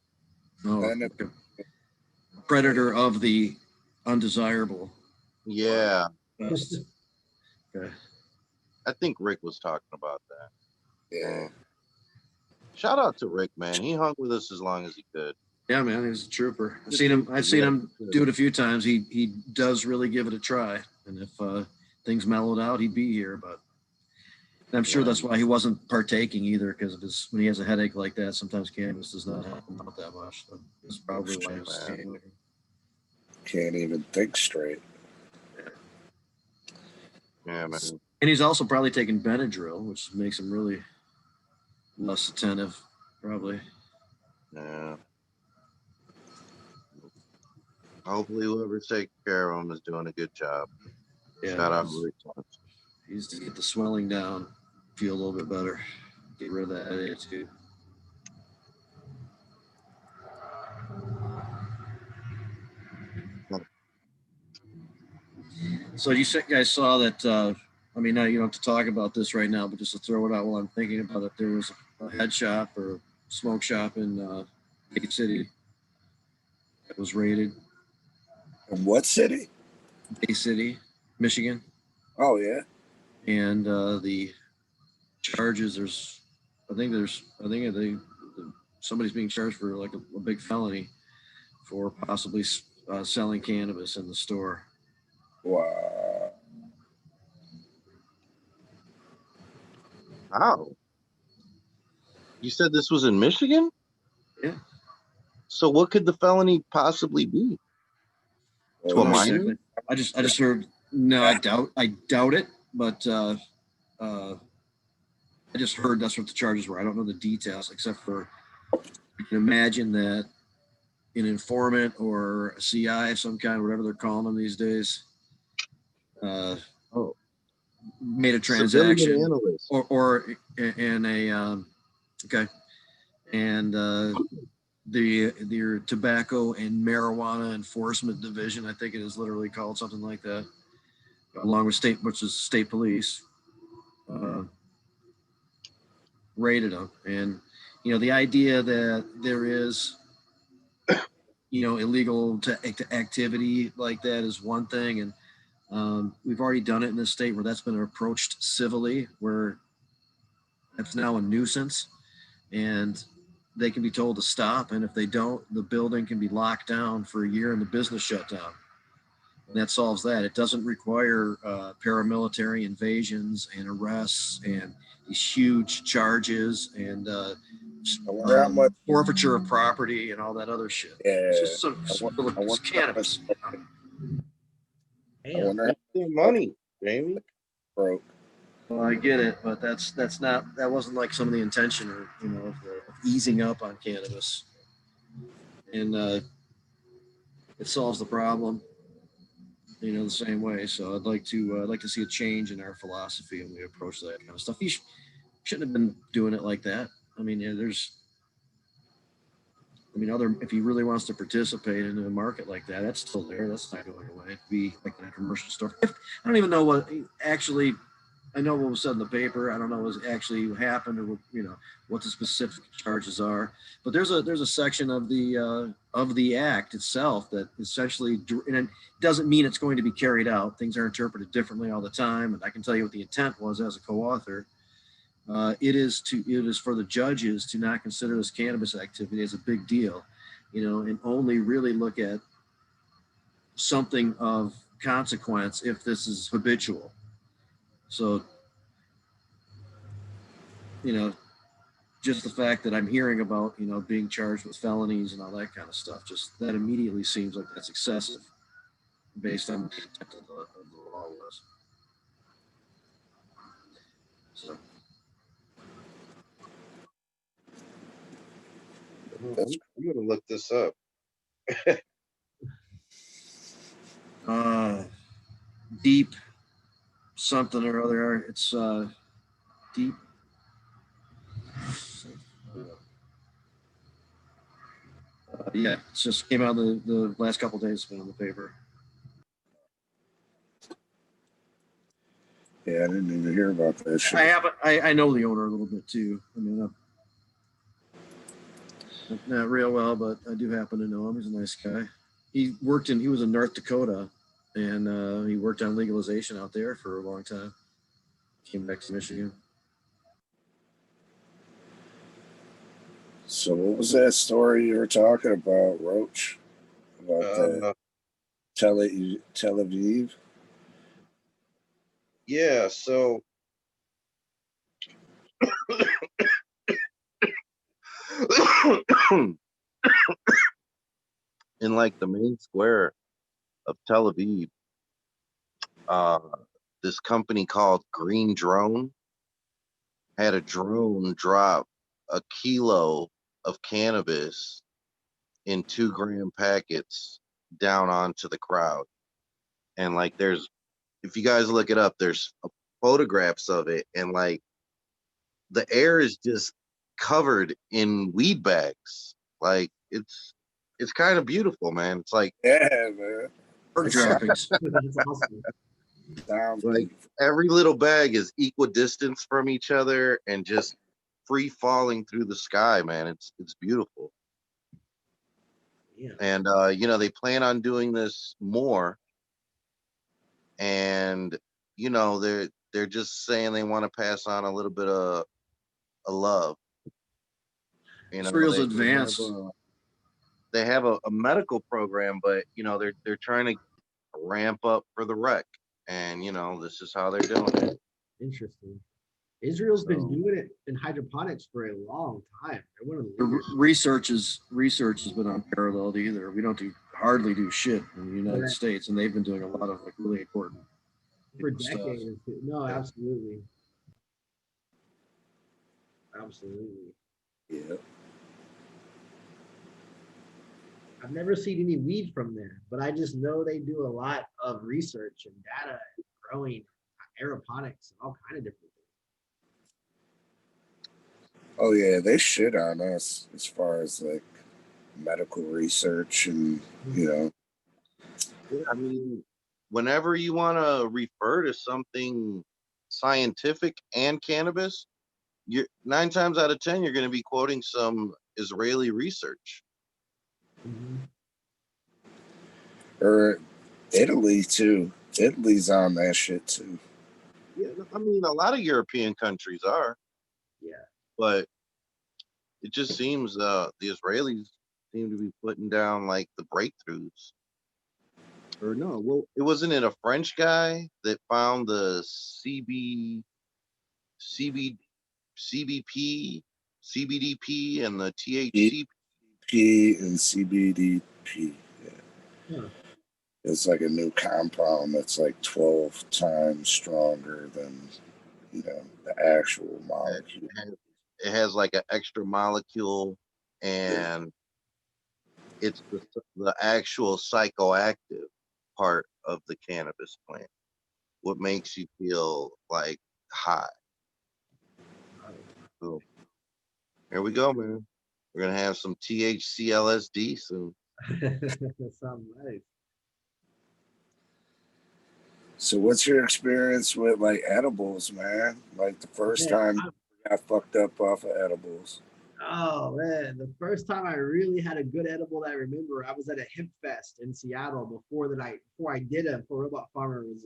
Oh, okay. Predator of the undesirable. Yeah. Okay. I think Rick was talking about that. Yeah. Shout out to Rick, man. He hung with us as long as he could. Yeah, man, he was a trooper. I've seen him do it a few times. He does really give it a try. And if things mellowed out, he'd be here. But I'm sure that's why he wasn't partaking either, because when he has a headache like that, sometimes cannabis does not help him out that much. So that's probably why he was staying with him. Can't even think straight. Yeah, man. And he's also probably taking Benadryl, which makes him really less attentive, probably. Yeah. Hopefully, whoever's taking care of him is doing a good job. Yeah, shout out Rick. He's to get the swelling down, feel a little bit better, get rid of that headache too. So you guys saw that, I mean, now you don't have to talk about this right now, but just to throw it out while I'm thinking about it, there was a head shop or smoke shop in Bay City that was raided. In what city? Bay City, Michigan. Oh, yeah. And the charges, there's somebody's being charged for like a big felony for possibly selling cannabis in the store. Wow. Wow. You said this was in Michigan? Yeah. So what could the felony possibly be? To a Well, minor? Exactly. I just heard. No, I doubt it, but I just heard that's what the charges were. I don't know the details, except for you can imagine that an informant or a CI of some kind, whatever they're calling them these days, Oh, made a civilian transaction, analyst. or in a okay, and the tobacco and marijuana enforcement division, I think it is literally called something like that, along with state police, raided them. And the idea that there is illegal activity like that is one thing, and we've already done it in this state where that's been approached civilly, where that's now a nuisance, and they can be told to stop, and if they don't, the building can be locked down for a year and the business shut down. And that solves that. It doesn't require paramilitary invasions and arrests and these huge charges and forfeiture of property and all that other shit. Yeah. It's just I cannabis. I wonder That's their money, Jamie. broke. Well, I get it, but that wasn't like some of the intention or of easing up on cannabis, and it solves the problem, the same way. So I'd like to see a change in our philosophy when we approach that kind of stuff. You shouldn't have been doing it like that. I mean, if he really wants to participate in a market like that, that's still there. That's not going away. It'd be like in a commercial store. I don't even know what actually. I know what was said in the paper. I don't know what actually happened or what the specific charges are. But there's a section of the act itself that essentially, and it doesn't mean it's going to be carried out. Things are interpreted differently all the time, and I can tell you what the intent was as a co-author. It is for the judges to not consider this cannabis activity as a big deal, and only really look at something of consequence if this is habitual. So, just the fact that I'm hearing about, being charged with felonies and all that kind of stuff, just that immediately seems like that's excessive based on what the intent of the law was. So, I'm going to look this up. deep something or other. It's deep. Yeah, it just came out the last couple of days. It's been on the paper. Yeah, I didn't even hear about that shit. I know the owner a little bit too. I mean, not real well, but I do happen to know him. He's a nice guy. He was in North Dakota, and he worked on legalization out there for a long time. Came back to Michigan. So what was that story you were talking about, Roach? About the Tel Aviv? Yeah, so in like the main square of Tel Aviv, this company called Green Drone had a drone drop a kilo of cannabis in 2-gram packets down onto the crowd. And like if you guys look it up, there's photographs of it, and like the air is just covered in weed bags. Like it's kind of beautiful, man. It's like, yeah, man. Bird droppings. That's awesome. Sounds like every little bag is equidistant from each other and just free falling through the sky, man. It's beautiful. Yeah. And they plan on doing this more, and they're just saying they want to pass on a little bit of love You know, Israel's they advanced. they have a medical program, but you know they're trying to ramp up for the wreck, and you know this is how they're doing it. Interesting. Israel's been So, doing it in hydroponics for a long time. They're one of the The leaders. research has been unparalleled either. We don't hardly do shit in the United States, and they've been doing a lot of like really important For stuff. decades. No, Yeah. absolutely. Absolutely. Yeah. I've never seen any weed from there, but I just know they do a lot of research and data and growing aeroponics and all kind of different things. Oh yeah, they shit on us as far as like medical research and you know. I mean, whenever you want to refer to something scientific and cannabis, you're 9 times out of 10 you're going to be quoting some Israeli research. Mm-hmm. Or Italy too. Italy's on that shit too. Yeah, I mean, a lot of European countries are. Yeah. But it just seems the Israelis seem to be putting down like the breakthroughs. Or no, well, it wasn't it a French guy that found the CB, CBP, CBDP, and the THC? P and CBDP. Yeah. Huh. It's like a new compound that's like 12 times stronger than, you know, the actual molecule. It has like an extra molecule, and it's the actual psychoactive part of the cannabis plant. What makes you feel like high. So here we go, man. We're gonna have some THC LSD soon. That sounds nice. So what's your experience with like edibles, man? Like the first Man, time you got fucked up off of edibles. oh man, the first time I really had a good edible that I remember, I was at a hemp fest in Seattle before Robot Pharmer was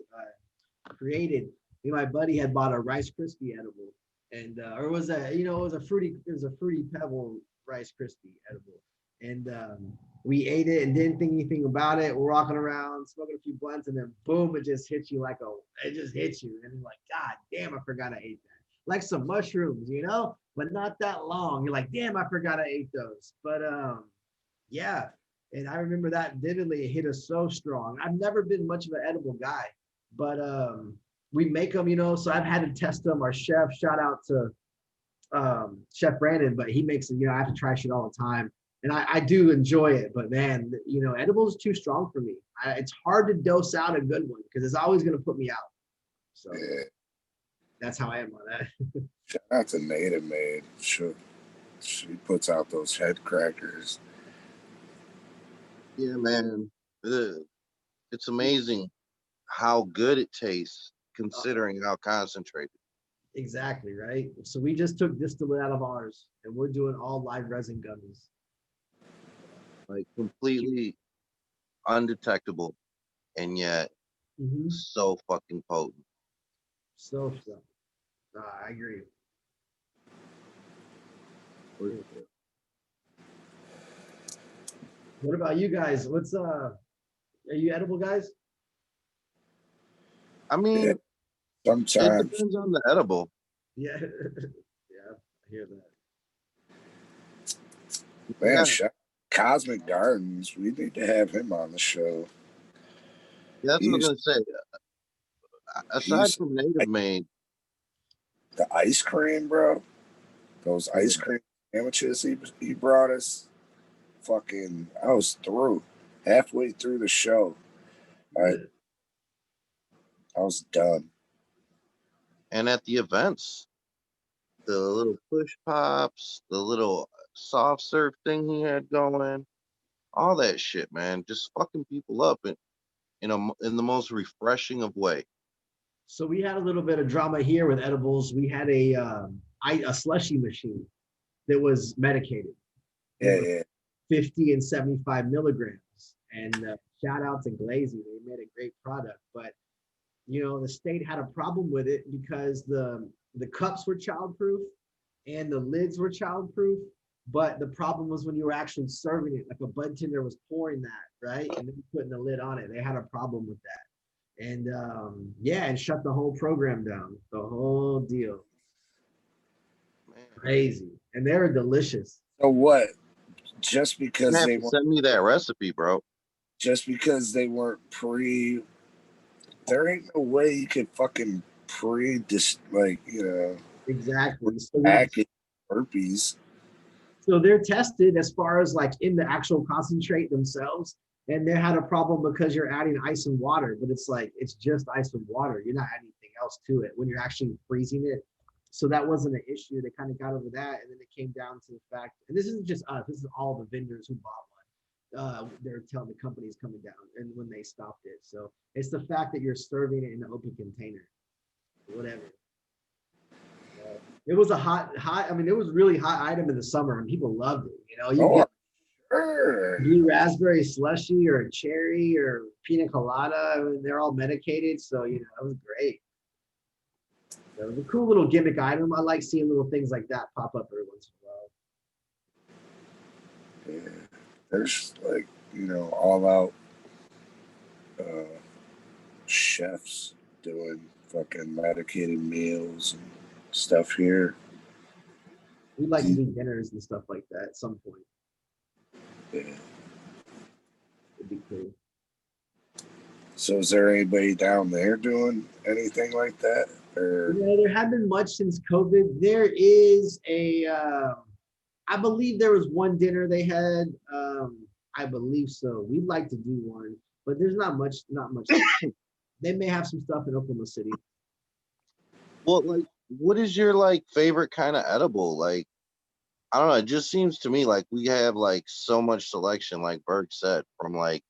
created. Me and my buddy had bought a Rice Krispie edible, and or it was a fruity pebble Rice Krispie edible, and we ate it and didn't think anything about it. We're walking around smoking a few blunts, and then boom, it just hits you, and you're like, God damn, I forgot I ate that. Like some mushrooms, but not that long. You're like, damn, I forgot I ate those. But yeah. And I remember that vividly. It hit us so strong. I've never been much of an edible guy, but we make them, so I've had to test them. Our chef, shout out to Chef Brandon, but he makes it, I have to try shit all the time. And I do enjoy it, but man, edibles is too strong for me. It's hard to dose out a good one because it's always going to put me out. So Yeah. That's how I am on that. Shout out to Native Maid. She puts out those head crackers. Yeah, man. It's amazing how good it tastes considering how concentrated. Exactly, right? So we just took distillate out of ours and we're doing all live resin gummies. Like completely undetectable and yet so fucking potent. So. I agree. What about you guys? Are you edible guys? I mean, sometimes it depends on the edible. Yeah. Yeah, I hear that. Man, Cosmic Gardens, we need to have him on the show. Yeah, that's what I'm gonna say. Aside from Native Maid, the ice cream, bro. Those ice cream sandwiches he brought us. Fucking, I was through. Halfway through the show, I was done. And at the events, the little push pops, the little soft serve thing he had going, all that shit, man, just fucking people up in the most refreshing of way. So we had a little bit of drama here with edibles. We had a slushy machine that was medicated. Yeah. 50 and 75 milligrams. And shout out to Glazy. They made a great product. But, the state had a problem with it because the cups were childproof and the lids were childproof. But the problem was when you were actually serving it, like a bud tender was pouring that, right? And then putting the lid on it. They had a problem with that. And yeah, and shut the whole program down, the whole deal. Man, Crazy. And they were delicious. So what? Just you because have they to weren't, send me that recipe, bro. just because they weren't there ain't no way you could fucking like, Exactly. package burpees. So they're tested as far as like in the actual concentrate themselves. And they had a problem because you're adding ice and water, but it's like, it's just ice and water. You're not adding anything else to it when you're actually freezing it. So that wasn't an issue. They kind of got over that. And then it came down to the fact, and this isn't just us, this is all the vendors who bought one. They're telling the company's coming down and when they stopped it. So it's the fact that you're serving it in an open container, whatever. It was a hot, I mean, it was really hot item in the summer and people loved it. You know, you get Sure. blue raspberry slushy or a cherry or pina colada. I mean, they're all medicated. So, you know, it was great. So it was a cool little gimmick item. I like seeing little things like that pop up every once in a while. Yeah. There's like, all out chefs doing fucking medicated meals and stuff here. We'd like to do dinners and stuff like that at some point. Yeah. It'd be cool. So is there anybody down there doing anything like that? Or There hasn't been much since COVID. There is I believe there was one dinner they had. I believe so. We'd like to do one, but there's not much. They may have some stuff in Oklahoma City. Well, like, what is your like favorite kind of edible? Like, I don't know. It just seems to me like we have like so much selection, like Berg said, from like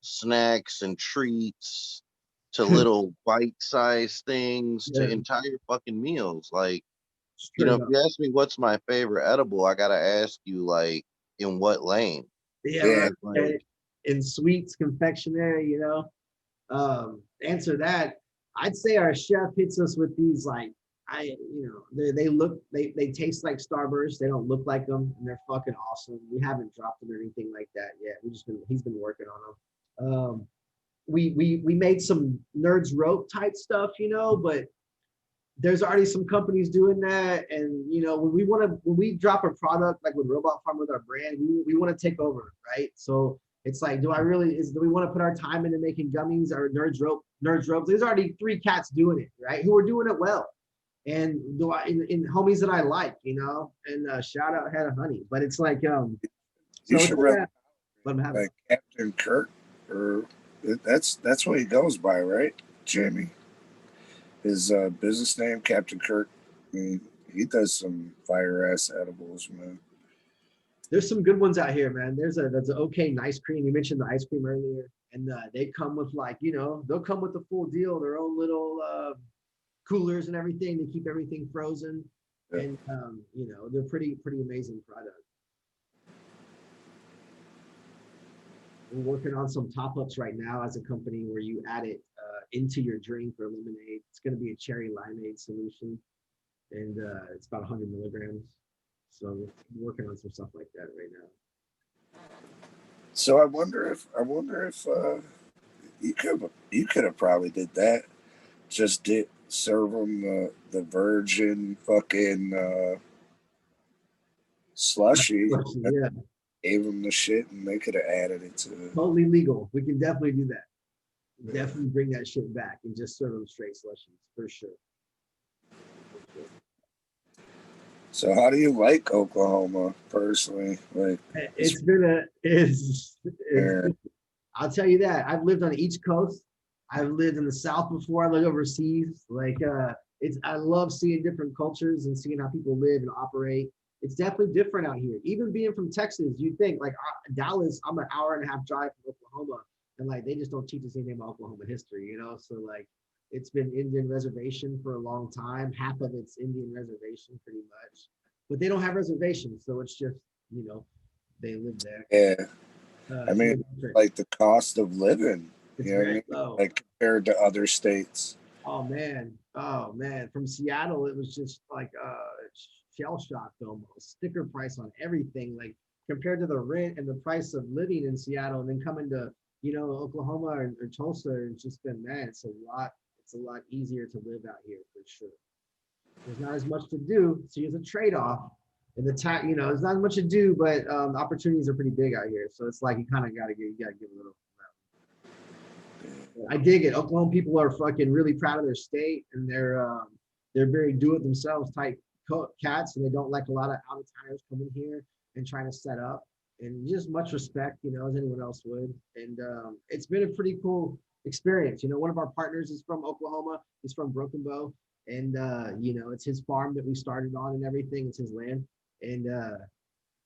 snacks and treats to little bite-sized things to Yeah. entire fucking meals. Like, Straight if up. you ask me what's my favorite edible, I gotta ask you like in what lane. Yeah, Yeah. right. Like, In sweets, confectionery, answer that. I'd say our chef hits us with these like they taste like Starburst. They don't look like them, and they're fucking awesome. We haven't dropped them or anything like that yet. He's been working on them. We made some Nerds Rope type stuff, but there's already some companies doing that. And when we drop a product like with Robot Pharmer with our brand, we want to take over, right? So it's like, do we want to put our time into making gummies or Nerds Ropes? There's already 3 cats doing it, right? Who are doing it well. And in homies that I like, and shout out Head of Honey. But it's like you should like Captain Kirk, or that's what he goes by, right, Jamie? His business name, Captain Kirk. I mean, he does some fire ass edibles, man. There's some good ones out here, man. There's an OK Ice Cream. You mentioned the ice cream earlier, and they come with they'll come with the full deal, their own little coolers and everything to keep everything frozen. Yeah. And they're pretty amazing product. We're working on some top-ups right now as a company where you add it into your drink or lemonade. It's going to be a cherry limeade solution, and it's about 100 milligrams. So we're working on some stuff like that right now. So I wonder if you could have probably did that. Just serve them the virgin fucking slushy. Yeah. Gave them the shit, and they could have added it to. Totally legal. We can definitely do that. Yeah. Definitely bring that shit back and just serve them straight slushies for sure. So how do you like Oklahoma personally? Like I'll tell you that. I've lived on the East Coast. I've lived in the South before. I lived overseas. I love seeing different cultures and seeing how people live and operate. It's definitely different out here. Even being from Texas, you think Dallas, I'm an hour and a half drive from Oklahoma, and they just don't teach us anything about Oklahoma history, So it's been Indian reservation for a long time. Half of it's Indian reservation pretty much, but they don't have reservations. So it's just, they live there. Yeah. I mean, like the cost of living, low. like compared to other states. Oh man. From Seattle, it was just like shell shocked almost. Sticker price on everything, like compared to the rent and the price of living in Seattle, and then coming to Oklahoma or Tulsa, it's just been, man, it's a lot easier to live out here for sure. There's not as much to do, so there's a trade-off. And there's not as much to do, but the opportunities are pretty big out here. So it's like you kind of gotta give a little. I dig it. Oklahoma people are fucking really proud of their state, and they're very do-it-themselves type cats, and they don't like a lot of out-of-towners coming here and trying to set up. And just much respect, as anyone else would. And it's been a pretty cool experience. One of our partners is from Oklahoma. He's from Broken Bow, and it's his farm that we started on and everything. It's his land, and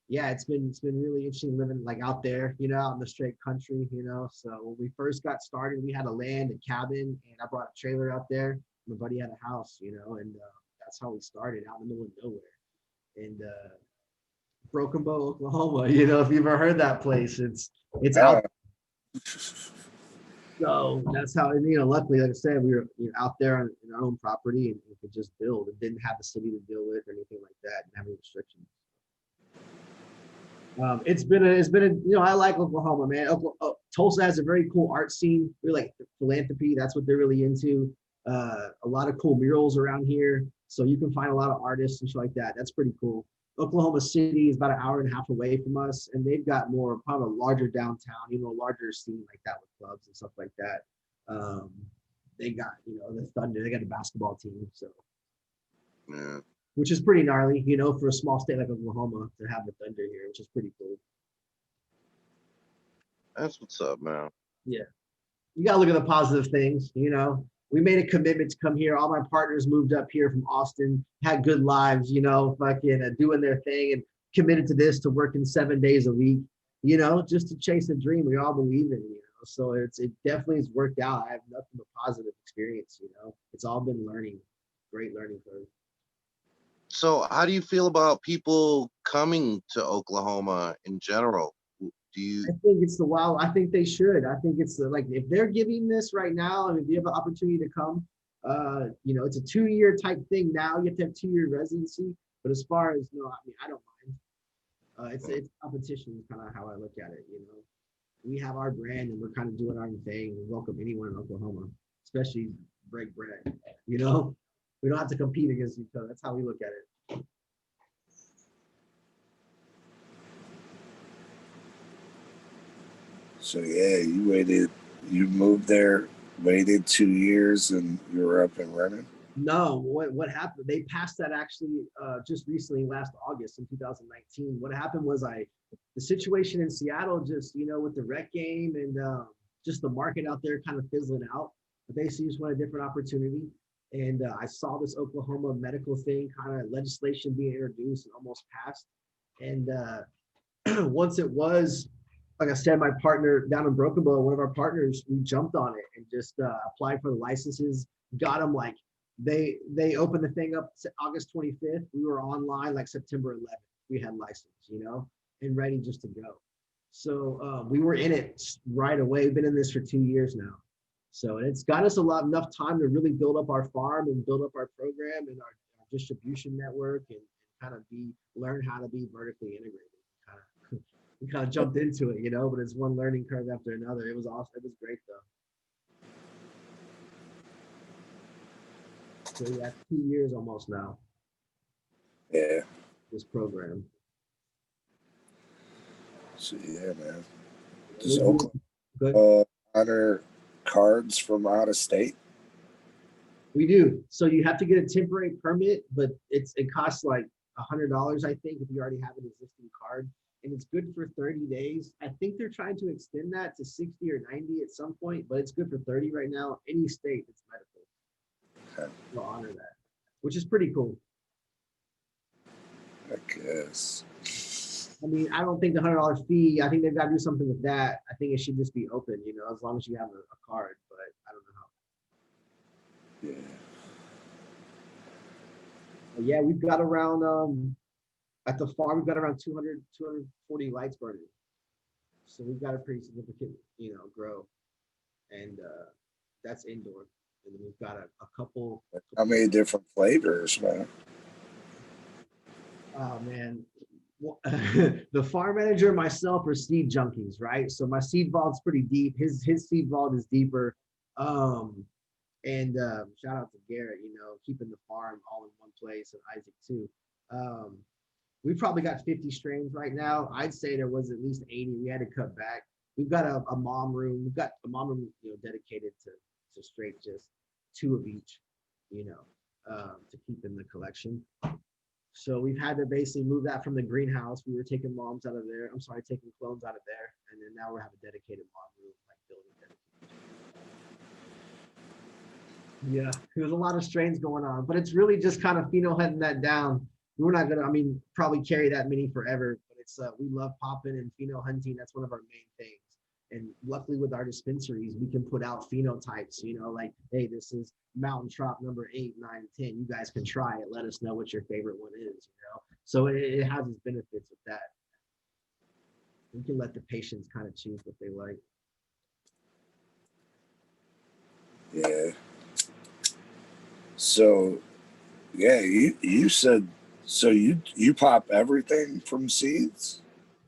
yeah, it's been really interesting living like out there, out in the straight country, So when we first got started, we had a land, a cabin, and I brought a trailer out there. My buddy had a house, and that's how we started out in the middle of nowhere. And Broken Bow, Oklahoma, if you've ever heard that place, it's out. So that's how, luckily, like I said, we were out there on our own property, and we could just build and didn't have the city to deal with or anything like that, and have any restrictions. It's been a I like Oklahoma, man. Tulsa has a very cool art scene. We like philanthropy. That's what they're really into. A lot of cool murals around here. So you can find a lot of artists and shit like that. That's pretty cool. Oklahoma City is about an hour and a half away from us, and they've got more, probably a larger downtown, a larger scene like that with clubs and stuff like that. They got, the Thunder, they got a basketball team, so. Yeah. Which is pretty gnarly, for a small state like Oklahoma to have the Thunder here, which is pretty cool. That's what's up, man. Yeah. You got to look at the positive things, We made a commitment to come here. All my partners moved up here from Austin, had good lives, fucking doing their thing, and committed to this, to working 7 days a week, just to chase a dream we all believe in, So it definitely has worked out. I have nothing but positive experience, It's all been learning, great learning curve. So how do you feel about people coming to Oklahoma in general? I think it's I think they should. I think it's like, if they're giving this right now, and if you have an opportunity to come, it's a 2-year type thing now. You have to have 2-year residency. But as far as, I don't mind. It's competition is kind of how I look at it. We have our brand, and we're kind of doing our thing. We welcome anyone in Oklahoma, especially break bread. We don't have to compete against each other. That's how we look at it. So yeah, you moved there, waited 2 years, and you were up and running? No, what happened, they passed that actually just recently, last August in 2019. What happened was the situation in Seattle, just, with the rec game and just the market out there kind of fizzling out. I basically just wanted a different opportunity. And I saw this Oklahoma medical thing, kind of legislation being introduced and almost passed. And once it was, like I said, my partner down in Broken Bow, one of our partners, we jumped on it and just applied for the licenses, got them like, they opened the thing up August 25th. We were online like September 11th. We had license, and ready just to go. So we were in it right away. We've been in this for 2 years now. So it's got us enough time to really build up our farm and build up our program and our distribution network, and kind of learn how to be vertically integrated. We kind of jumped into it, but it's one learning curve after another. It was awesome. It was great though. So yeah, 2 years almost now. Yeah. This program. So yeah, man. Does Oklahoma honor cards from out of state? We do. So you have to get a temporary permit, but it costs like $100, I think, if you already have an existing card. And it's good for 30 days. I think they're trying to extend that to 60 or 90 at some point, but it's good for 30 right now. Any state that's medical will honor that, which is pretty cool. I guess. I mean, I don't think the $100 fee, I think they've got to do something with that. I think it should just be open, as long as you have a card, but I don't know how. Yeah. But yeah, we've got around, at the farm, we've got around 240 lights burning. So we've got a pretty significant, grow. And that's indoor. And then we've got a couple. How many different flavors, man? Oh man. The farm manager and myself are seed junkies, right? So my seed vault's pretty deep. His seed vault is deeper. Um, and shout out to Garrett, keeping the farm all in one place, and Isaac too. Um, we probably got 50 strains right now. I'd say there was at least 80. We had to cut back. We've got a mom room. We've got a mom room, dedicated to straight just two of each, to keep in the collection. So we've had to basically move that from the greenhouse. We were taking moms out of there. I'm sorry, taking clones out of there, and then now we're having a dedicated mom room, like building dedicated. Yeah, there's a lot of strains going on, but it's really just kind of pheno hunting that down. We're not gonna, probably carry that many forever, but it's we love popping and pheno hunting. That's one of our main things. And luckily with our dispensaries, we can put out phenotypes, like, hey, this is mountain trop number 8, 9, 10. You guys can try it. Let us know what your favorite one is. So it has its benefits with that. We can let the patients kind of choose what they like. Yeah. So, yeah, you said, so you pop everything from seeds?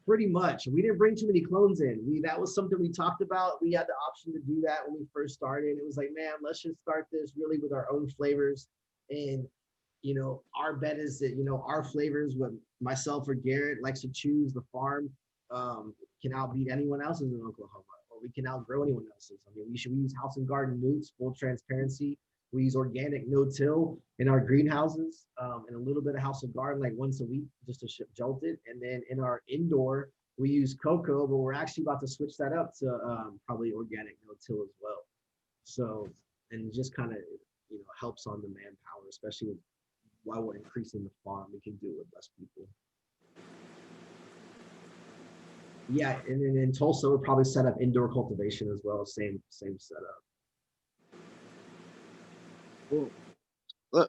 Pretty much. We didn't bring too many clones in. That was something we talked about. We had the option to do that when we first started. It was like, man, let's just start this really with our own flavors. And our bet is that our flavors, what myself or Garrett likes to choose, the farm can outbeat anyone else's in Oklahoma, or we can outgrow anyone else's. We use house and garden roots, full transparency. We use organic no-till in our greenhouses, and a little bit of house and garden like once a week just to jolt it. And then in our indoor, we use cocoa, but we're actually about to switch that up to probably organic no-till as well. So, and just kind of, helps on the manpower, especially while we're increasing the farm, we can do it with less people. Yeah, and then in Tulsa, we'll probably set up indoor cultivation as well, same setup. Well,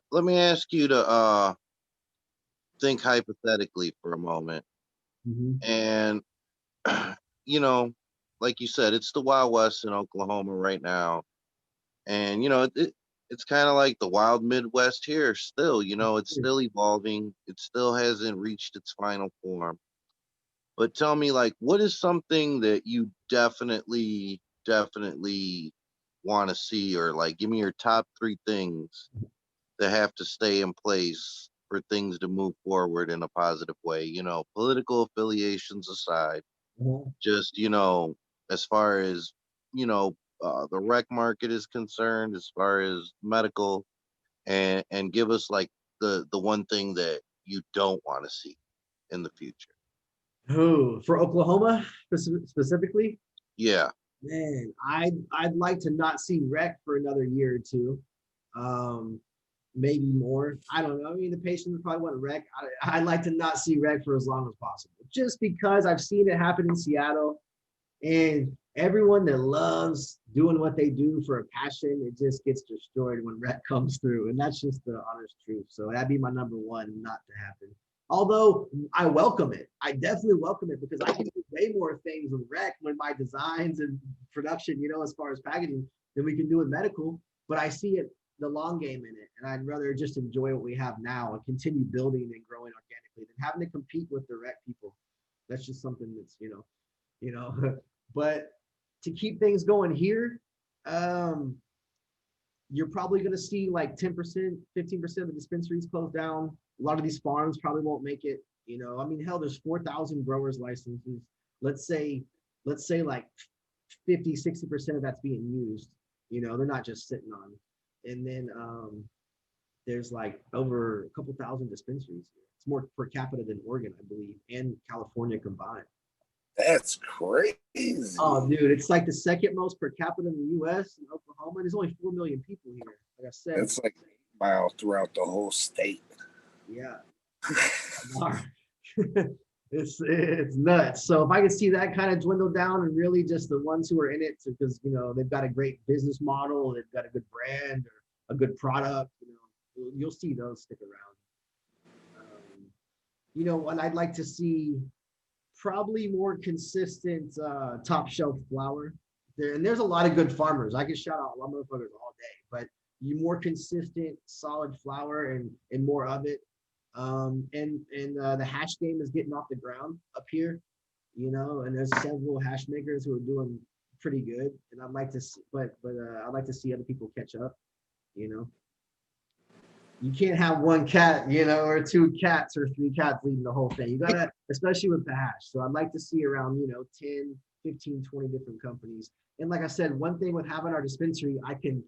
let me ask you to think hypothetically for a moment. And like you said, it's the Wild West in Oklahoma right now, and it's kind of like the wild Midwest here still. It's still evolving. It still hasn't reached its final form. But tell me, like, what is something that you definitely want to see, or like, give me your top 3 things that have to stay in place for things to move forward in a positive way. Political affiliations aside, just as far as the rec market is concerned, as far as medical, and give us like the one thing that you don't want to see in the future. Oh, for Oklahoma specifically? Yeah. Man, I'd like to not see rec for another year or two, maybe more. I don't know. The patients probably want rec. I'd like to not see rec for as long as possible, just because I've seen it happen in Seattle, and everyone that loves doing what they do for a passion, it just gets destroyed when rec comes through, and that's just the honest truth. So that'd be my number one not to happen. Although I welcome it. I definitely welcome it, because I can do way more things with rec with my designs and production, as far as packaging, than we can do with medical. But I see it, the long game in it. And I'd rather just enjoy what we have now and continue building and growing organically than having to compete with the rec people. That's just something that's, but to keep things going here, you're probably going to see like 10%, 15% of the dispensaries close down. A lot of these farms probably won't make it. Hell, there's 4,000 growers licenses. Let's say like 50, 60% of that's being used. They're not just sitting on. And then there's like over a couple thousand dispensaries. It's more per capita than Oregon, I believe, and California combined. That's crazy. Oh, dude, it's like the second most per capita in the U.S. in Oklahoma. There's only 4 million people here. Like I said, it's like 8 miles throughout the whole state. Yeah. It's nuts. So if I could see that kind of dwindle down, and really just the ones who are in it, because they've got a great business model, they've got a good brand or a good product, you'll see those stick around. What I'd like to see, probably more consistent top shelf flower. There's a lot of good farmers. I can shout out a lot of motherfuckers all day, but you more consistent, solid flower and more of it. The hash game is getting off the ground up here, you know, and there's several hash makers who are doing pretty good, and I'd like to see, I'd like to see other people catch up, you know. You can't have one cat, you know, or two cats or three cats leading the whole thing. You gotta, especially with the hash. So I'd like to see around, you know, 10, 15, 20 different companies. And like I said, one thing with having our dispensary, I can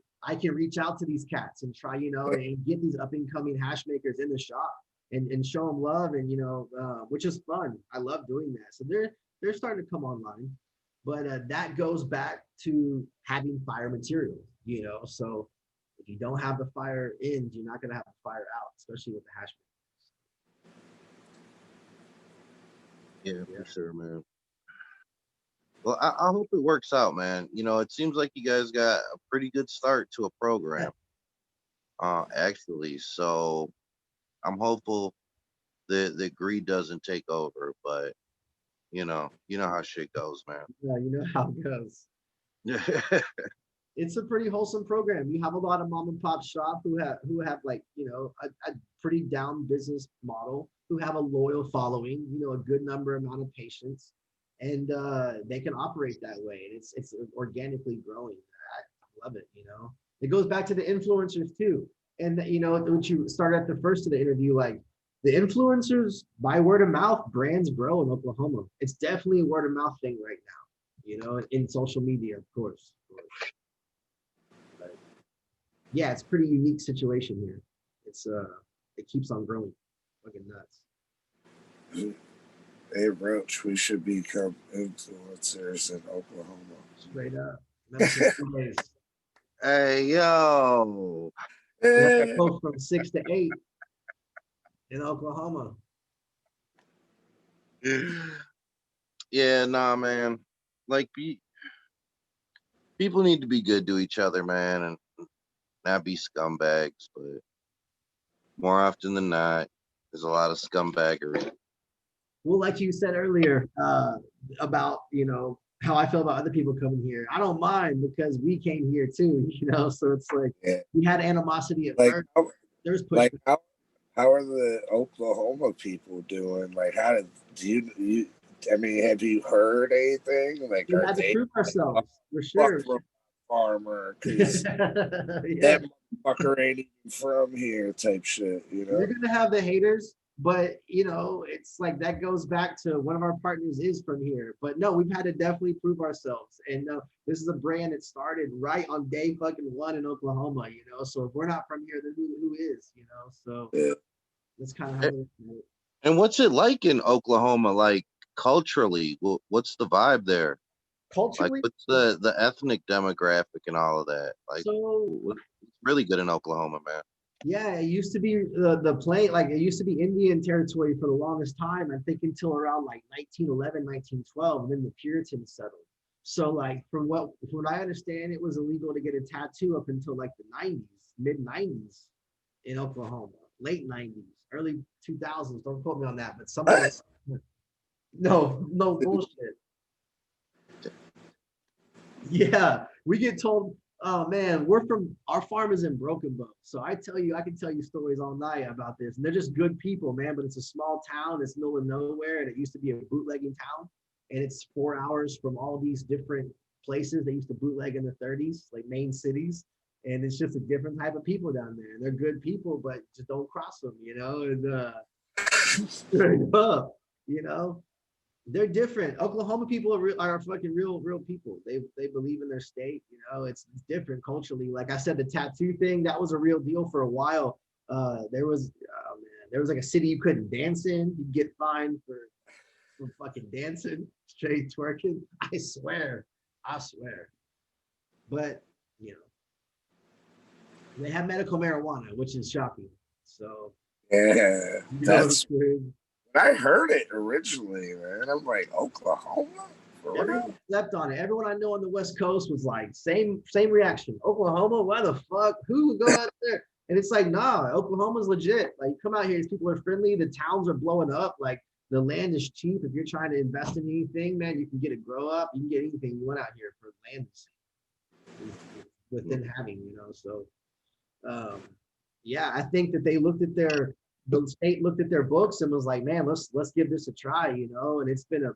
reach out to these cats and try, you know, and get these up and coming hash makers in the shop and show them love, and, you know, which is fun. I love doing that. So they're starting to come online, but that goes back to having fire materials, you know. So if you don't have the fire in, you're not going to have the fire out, especially with the hash Yeah, for sure, man. Well, I hope it works out, man. You know, it seems like you guys got a pretty good start to a program, actually. So I'm hopeful that greed doesn't take over, but you know how shit goes, man. Yeah, you know how it goes. Yeah. It's a pretty wholesome program. You have a lot of mom and pop shop who have like, you know, a pretty down business model, who have a loyal following, you know, a good amount of patients, and they can operate that way, and it's organically growing. I love it. You know, it goes back to the influencers too, and you know, when you started at the first of the interview, like the influencers, by word of mouth, brands grow in Oklahoma. It's definitely a word of mouth thing right now, you know, in social media, of course. Yeah, it's a pretty unique situation here. It's it keeps on growing. Fucking nuts. Hey, Roach, we should become influencers in Oklahoma. Straight up. Hey, yo. Yeah, go from 6 to 8 in Oklahoma. Yeah, nah, man. Like, people need to be good to each other, man, and not be scumbags. But more often than not, there's a lot of scumbaggery. Well, like you said earlier, about, you know, how I feel about other people coming here. I don't mind, because we came here too, you know. So it's like, we had animosity at Like, first. There's pushback. like how are the Oklahoma people doing? Like, how do you I mean, have you heard anything? Like, We are had to they prove ourselves, for fuck sure. Robot Pharmer because Yeah. that motherfucker ain't even from here type shit, you know? You're gonna have the haters, but you know, it's like that goes back to one of our partners is from here. But no, we've had to definitely prove ourselves. And this is a brand that started right on day fucking one in Oklahoma, you know. So if we're not from here, then who is, you know? So Yeah. that's kind of how it is. And what's it like in Oklahoma? Like, culturally, what's the vibe there? Like, Culturally, what's the ethnic demographic and all of that? Like, so what's really good in Oklahoma, man? yeah, it used to be the plain, like it used to be Indian territory for the longest time, I think until around like 1911, 1912, and then the Puritans settled. So like from what I understand, it was illegal to get a tattoo up until like the 90s, mid 90s in Oklahoma, late 90s, early 2000s. Don't quote me on that, but something like no bullshit. Yeah, we get told, oh man, our farm is in Broken Bow. So I can tell you stories all night about this. And they're just good people, man. But it's a small town, it's middle of nowhere, and it used to be a bootlegging town. And it's 4 hours from all these different places they used to bootleg in the 30s, like main cities. And it's just a different type of people down there. And they're good people, but just don't cross them, you know. And straight up, you know. They're different. Oklahoma people are fucking real people. They believe in their state. You know, it's different culturally. Like I said, the tattoo thing, that was a real deal for a while. There was like a city you couldn't dance in. You'd get fined for fucking dancing, straight twerking. I swear. But you know, they have medical marijuana, which is shocking. So Yeah, you know, that's I heard it originally, man. I'm like, Oklahoma? For everyone real? slept on it. Everyone I know on the West Coast was like, same reaction. Oklahoma, why the fuck? Who would go out there? And it's like, nah, Oklahoma's legit. Like, come out here, these people are friendly. The towns are blowing up. Like, the land is cheap. If you're trying to invest in anything, man, you can get a grow up. You can get anything you want out here for land within having, you know. So, yeah, I think that they looked at their the state looked at their books and was like, man, let's give this a try, you know, and it's been a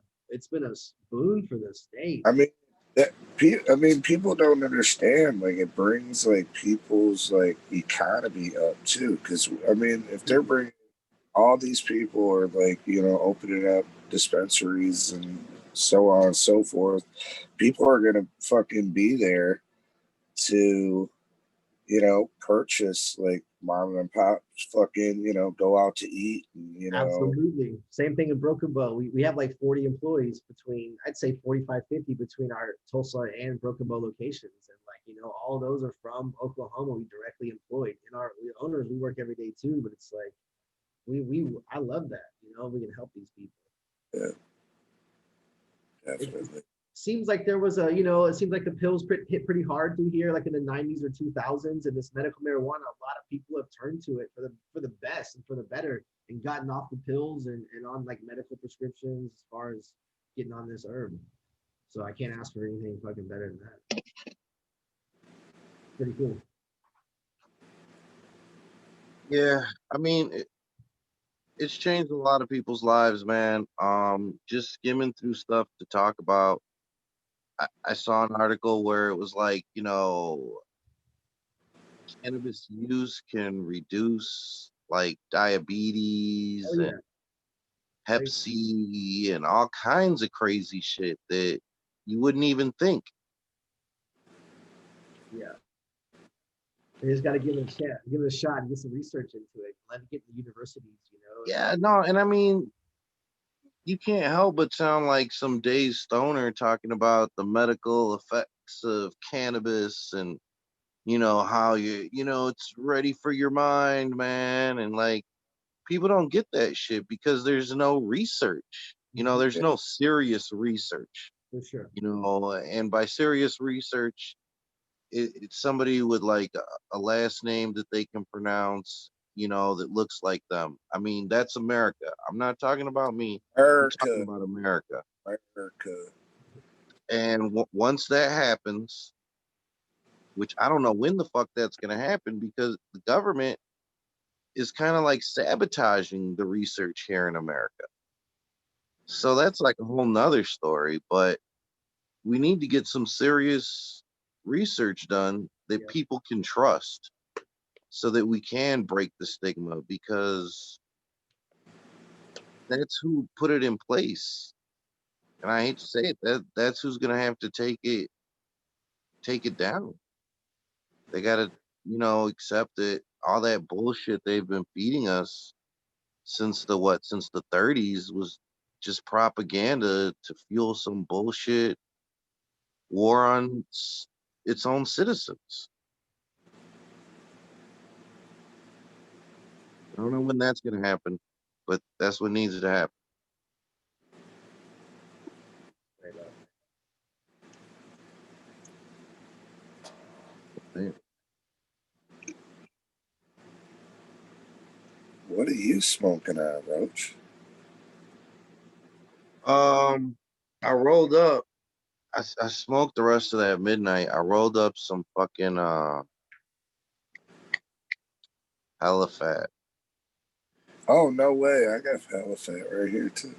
boon for the state. I mean, I mean, people don't understand. Like, it brings like people's like economy up too. Because I mean, if they're bringing all these people are like opening up dispensaries and so on and so forth, people are gonna fucking be there to purchase like mom and pop fucking, go out to eat and, Absolutely. Same thing in Broken Bow. We have like 40 employees between, I'd say 45, 50 between our Tulsa and Broken Bow locations. And like, all those are from Oklahoma. We directly employed. And our owners, we work every day too, but it's like, I love that, we can help these people. Yeah, definitely. It seems like there was it seems like the pills hit pretty hard through here, like in the 90s or 2000s, and this medical marijuana, a lot of people have turned to it for the best and for the better and gotten off the pills and on like medical prescriptions as far as getting on this herb. So I can't ask for anything fucking better than that. Pretty cool. Yeah, I mean, it's changed a lot of people's lives, man. Just skimming through stuff to talk about. I saw an article where it was like, cannabis use can reduce like diabetes Oh and yeah. Hep C and all kinds of crazy shit that you wouldn't even think. Yeah. They just got to give it a shot and get some research into it. Let it get in the universities, Yeah, no, and I mean, you can't help but sound like some Dave Stoner talking about the medical effects of cannabis and how it's ready for your mind, man, and like people don't get that shit because there's no research. There's no serious research. For sure. And by serious research, it's somebody with like a last name that they can pronounce, that looks like them. I mean, that's America. I'm not talking about me. I'm talking about America. America. And once that happens, which I don't know when the fuck that's going to happen because the government is kind of like sabotaging the research here in America. So that's like a whole nother story, but we need to get some serious research done that people can trust so that we can break the stigma because that's who put it in place. And I hate to say it, that's who's gonna have to take it down. They gotta, accept that all that bullshit they've been feeding us since the 30s was just propaganda to fuel some bullshit war on its own citizens. I don't know when that's going to happen, but that's what needs to happen. Yeah. What are you smoking on, Roach? I rolled up. I smoked the rest of that midnight. I rolled up some fucking hella fat. Oh no way! I got hella fat right here too.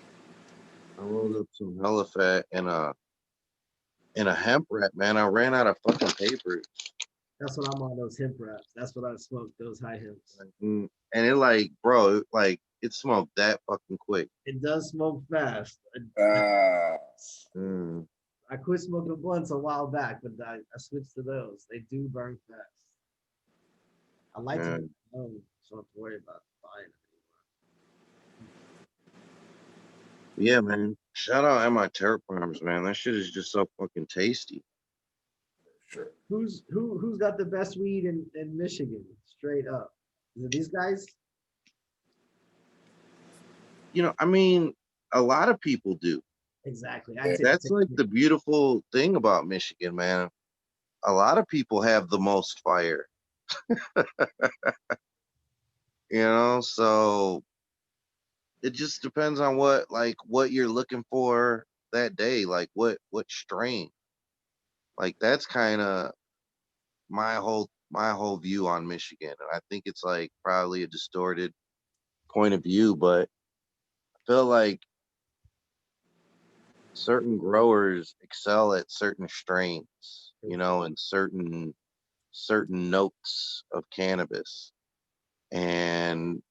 I rolled up some hella fat in a hemp wrap, man. I ran out of fucking paper. That's what I'm on, those hemp wraps. That's what I smoked, those high hemps. And it like, bro, like it smoked that fucking quick. It does smoke fast. I quit smoking blunts a while back, but I switched to those. They do burn fast. I like to do my own, so I don't have to worry about buying it anymore. Yeah, man. Shout out MI Terror Farms, man. That shit is just so fucking tasty. Sure. Who's got the best weed in Michigan? Straight up. Is it these guys? I mean, a lot of people do. Exactly. That's like the beautiful thing about Michigan, man. A lot of people have the most fire. So it just depends on what you're looking for that day, like what strain. Like that's kind of my whole view on Michigan. And I think it's like probably a distorted point of view, but I feel like certain growers excel at certain strains, you know, and certain notes of cannabis. And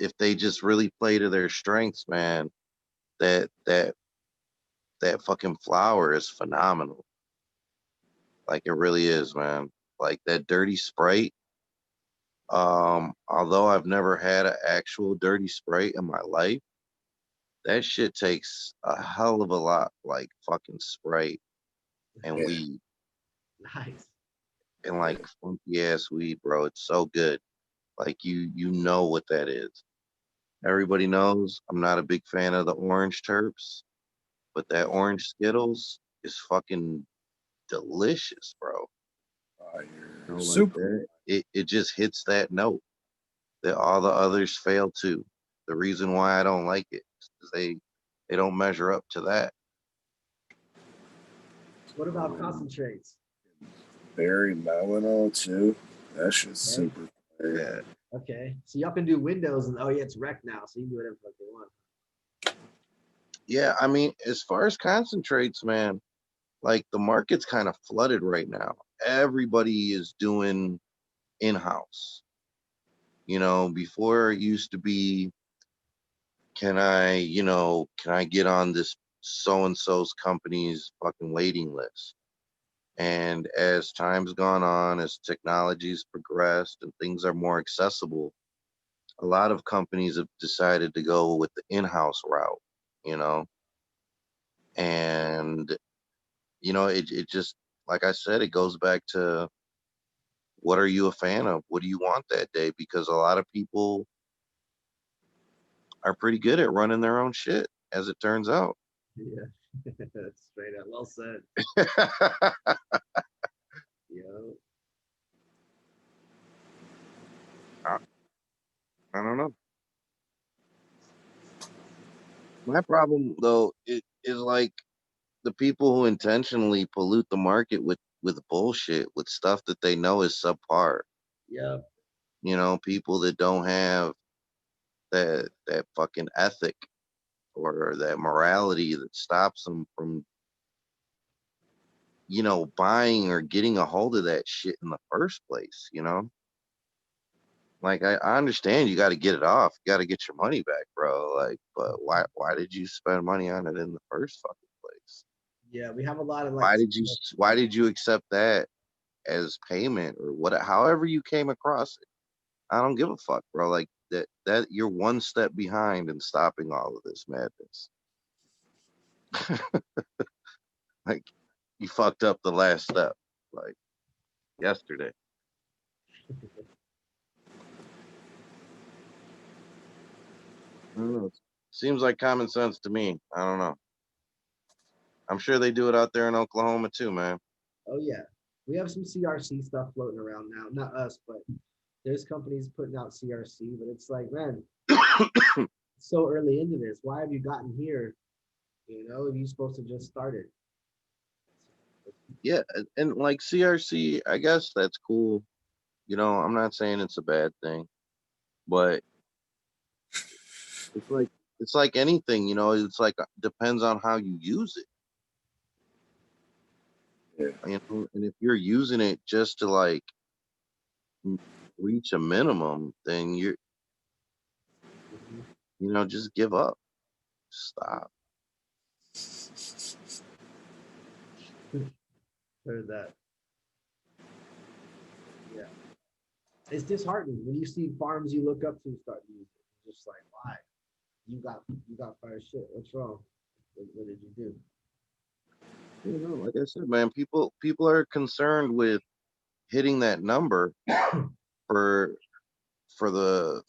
if they just really play to their strengths, man, that that that fucking flower is phenomenal. Like it really is, man. Like that dirty Sprite. Although I've never had an actual dirty Sprite in my life, that shit takes a hell of a lot like fucking Sprite and Yeah. weed Nice. and like funky ass weed, bro. It's so good. Like you know what that is. Everybody knows I'm not a big fan of the orange terps, but that orange Skittles is fucking delicious, bro. Fire. You know, like Super. that. It just hits that note that all the others fail to. The reason why I don't like it is 'cause they don't measure up to that. What about concentrates? Berry melano too. That shit's Okay. super fire. Yeah. Okay. So y'all can do Windows and oh yeah, it's rec now, so you can do whatever the fuck you want. Yeah, I mean, as far as concentrates, man, like the market's kind of flooded right now. Everybody is doing in-house. You know, before it used to be, can I get on this so and so's company's fucking waiting list? And as time's gone on, as technology's progressed and things are more accessible, a lot of companies have decided to go with the in-house route, you know, and it just, like I said, it goes back to what are you a fan of? What do you want that day? Because a lot of people are pretty good at running their own shit, as it turns out. Yeah. That's straight up. Well said. Yeah. I, I don't know. My problem though is like the people who intentionally pollute the market with bullshit, with stuff that they know is subpar. Yeah. You know, people that don't have that fucking ethic or that morality that stops them from, buying or getting a hold of that shit in the first place, you know? Like I understand you got to get it off, you got to get your money back, bro. Like, but why did you spend money on it in the first fucking place? Yeah. We have a lot of like Why did you accept that as payment or what, however you came across it? I don't give a fuck, bro. Like that you're one step behind in stopping all of this madness. Like you fucked up the last step, like yesterday. I don't know. Seems like common sense to me. I don't know. I'm sure they do it out there in Oklahoma too, man. oh yeah. We have some CRC stuff floating around now. Not us, but there's companies putting out CRC, but it's like, man, so early into this. Why have you gotten here? You know, you're supposed to just start it. Yeah, and like CRC, I guess that's cool. I'm not saying it's a bad thing, but it's like anything, it's like depends on how you use it. Yeah. And if you're using it just to like reach a minimum, then just give up. Stop. Heard that. Yeah. It's disheartening when you see farms you look up to start using it. It's just like, why? You got fire shit. What's wrong? What did you do? Like I said, man, people are concerned with hitting that number for the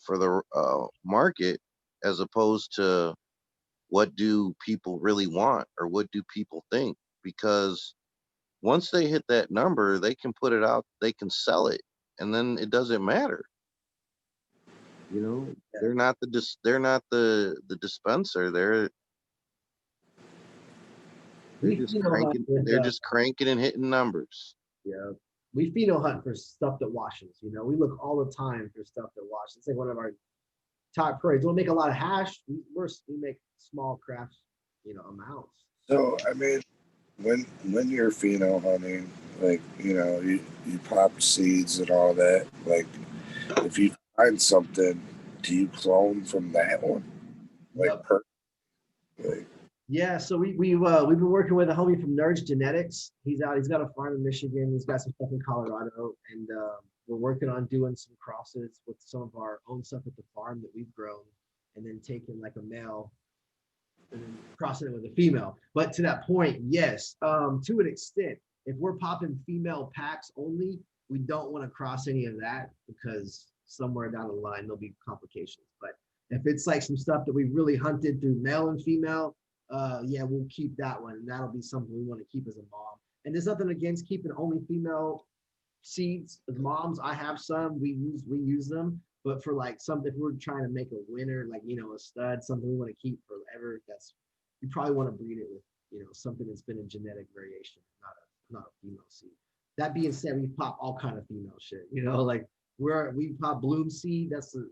market, as opposed to what do people really want or what do people think. Because once they hit that number, they can put it out, they can sell it, and then it doesn't matter. Yeah. They're not the dispenser. They're We just you know how cranking. with They're just cranking and hitting numbers. yeah. we pheno hunt for stuff that washes. You know, we look all the time for stuff that washes. It's like one of our top priorities. We don't make a lot of hash. We make small crafts, you know, amounts. So I mean, when you're pheno hunting, like you pop seeds and all that. Like, if you find something, do you clone from that one? Like, Yep. like Yeah, so we've been working with a homie from Nerds Genetics. He's out. He's got a farm in Michigan. He's got some stuff in Colorado, and we're working on doing some crosses with some of our own stuff at the farm that we've grown, and then taking like a male and then crossing it with a female. But to that point, yes, to an extent, if we're popping female packs only, we don't want to cross any of that because somewhere down the line there'll be complications. But if it's like some stuff that we really hunted through male and female, yeah, we'll keep that one, and that'll be something we want to keep as a mom. And there's nothing against keeping only female seeds as moms. I have some. We use them, but for like something, if we're trying to make a winner, like a stud, something we want to keep forever, that's you probably want to breed it with something that's been a genetic variation, not a female seed. That being said, we pop all kind of female shit. Like we pop bloom seed. That's the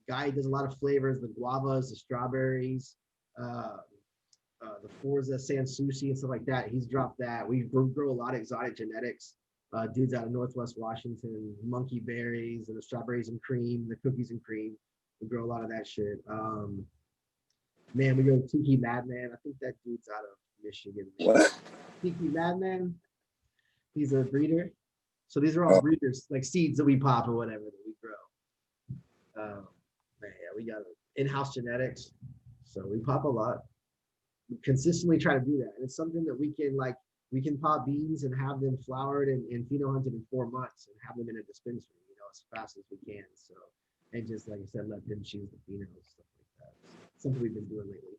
guy who does a lot of flavors, the guavas, the strawberries, the Forza Sansushi and stuff like that. He's dropped that. We grow a lot of exotic genetics. Dudes out of Northwest Washington, monkey berries and the strawberries and cream, the cookies and cream. We grow a lot of that shit. Man, we go Tiki Madman. I think that dude's out of Michigan. what? Tiki Madman. He's a breeder. So these are all breeders, like seeds that we pop or whatever that we grow. Man, we got in-house genetics. So we pop a lot. We consistently try to do that. And it's something that we can pop beans and have them flowered and pheno hunted in 4 months and have them in a dispensary, as fast as we can. So, and just like I said, let them choose the pheno and stuff like that. Something we've been doing lately.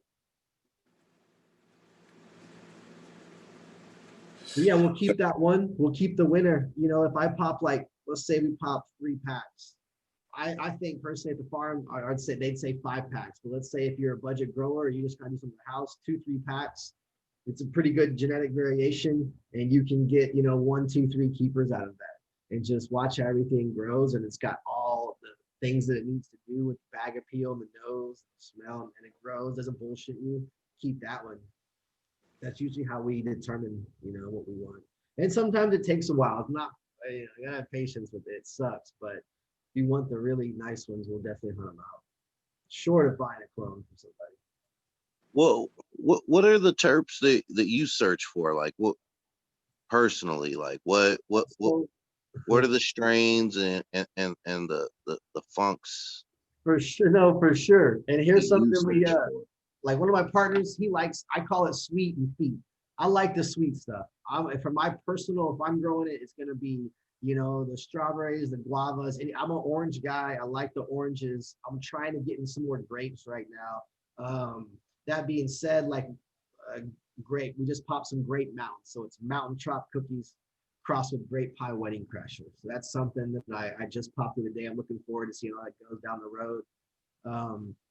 But yeah, we'll keep that one. We'll keep the winner. If I pop let's say we pop 3 packs. I think personally at the farm, I'd say they'd say 5 packs. But let's say if you're a budget grower, you just gotta do something in the house, 2-3 packs. It's a pretty good genetic variation, and you can get 1, 2, 3 keepers out of that, and just watch how everything grows. And it's got all the things that it needs to do with bag appeal, and the nose, the smell, and it grows. Doesn't bullshit you. Keep that one. That's usually how we determine what we want. And sometimes it takes a while. It's not you gotta have patience with it. It sucks, but if you want the really nice ones, we'll definitely hunt them out. Short of buying a clone from somebody. Well, what are the terps that you search for? Like, what personally? Like, what are the strains and the funks? For sure, no, for sure. And here's something we search for? like. One of my partners, he likes. I call it sweet and feet. I like the sweet stuff. For my personal, if I'm growing it, it's gonna be the strawberries, the guavas. And I'm an orange guy. I like the oranges. I'm trying to get in some more grapes right now. That being said, grape, we just popped some Grape Mountain. So it's mountain chop cookies crossed with grape pie wedding crasher. So that's something that I just popped the other day. I'm looking forward to seeing how that goes down the road.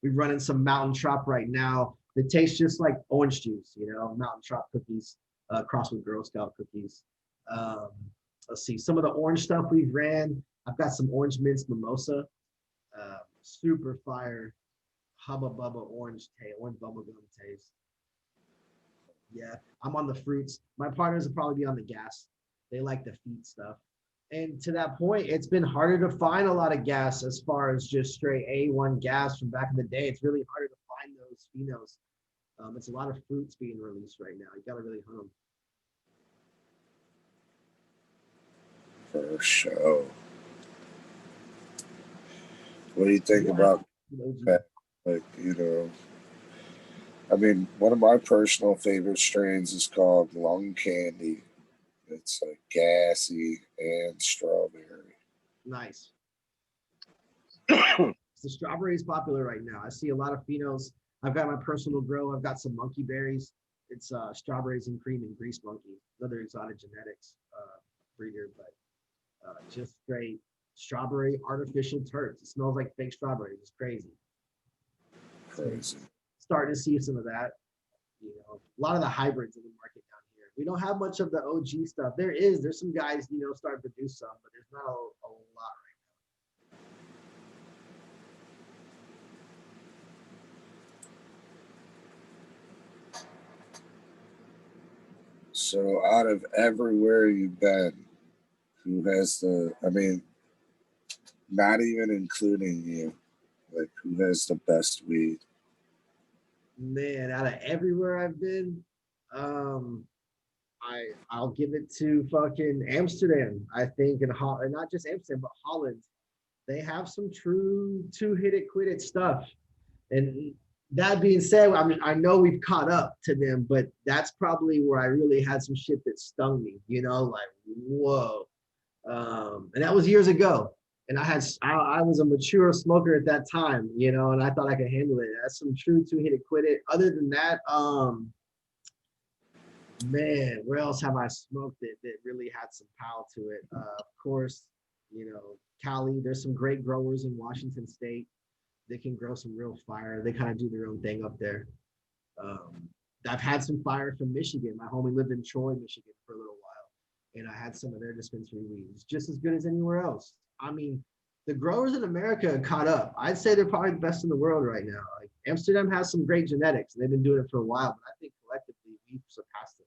We're running some mountain chop right now that tastes just like orange juice, mountain chop cookies crossed with Girl Scout cookies. Let's see, some of the orange stuff we've ran. I've got some orange mince mimosa, super fire, hubba bubba orange bubble gum taste. Yeah, I'm on the fruits. My partners will probably be on the gas. They like the feet stuff. And to that point, it's been harder to find a lot of gas as far as just straight A1 gas from back in the day. It's really harder to find those phenos. It's a lot of fruits being released right now. You got to really hunt them. For sure. What do you think about that? Like, I mean, one of my personal favorite strains is called Lung Candy. It's like gassy and strawberry. Nice. The strawberry is popular right now. I see a lot of phenos. I've got my personal grow. I've got some monkey berries. It's strawberries and cream and grease monkey, another exotic genetics breeder, but just straight strawberry artificial turds. It smells like fake strawberries. It's crazy. Crazy. Starting to see some of that. A lot of the hybrids in the market down here. We don't have much of the OG stuff. There's some guys, starting to produce some, but there's not a lot. So out of everywhere you've been, who has I mean, not even including you, like who has the best weed? Man, out of everywhere I've been, I'll give it to fucking Amsterdam. I think, and not just Amsterdam, but Holland. They have some true two-hit it, quit it stuff. And that being said, I know we've caught up to them, but that's probably where I really had some shit that stung me. Like whoa. And that was years ago. And I was a mature smoker at that time, and I thought I could handle it. That's some true two-hit it, quit it. Other than that, man, where else have I smoked it that really had some power to it? Of course, Cali. There's some great growers in Washington State. They can grow some real fire. They kind of do their own thing up there. I've had some fire from Michigan. My homie lived in Troy, Michigan for a little while, and I had some of their dispensary weeds, just as good as anywhere else. I mean, the growers in America caught up. I'd say they're probably the best in the world right now. Like Amsterdam has some great genetics, and they've been doing it for a while, but I think collectively we've surpassed them.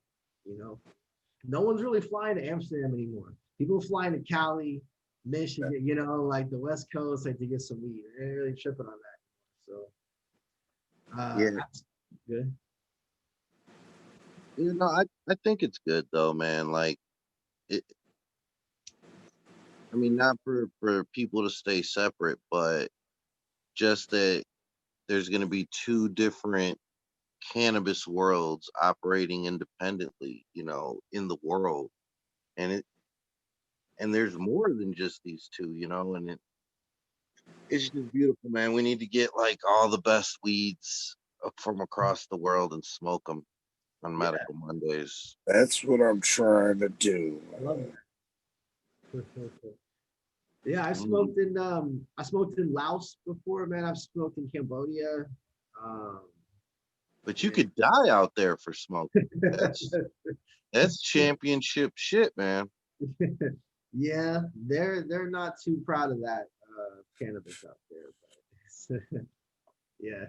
No one's really flying to Amsterdam anymore. People flying to Cali, Michigan, like the West Coast, like to get some weed. They ain't really tripping on that. So, Yeah. that's good. I think it's good though, man. Like it. I mean, not for people to stay separate, but just that there's going to be two different cannabis worlds operating independently, in the world, and there's more than just these two, and it's just beautiful, man. We need to get like all the best weeds from across the world and smoke them on Medical Mondays. That's what I'm trying to do. I love that. Yeah, I smoked in Laos before, man. I've smoked in Cambodia. But you could die out there for smoking. That's championship shit, man. Yeah, they're not too proud of that cannabis out there. But yeah,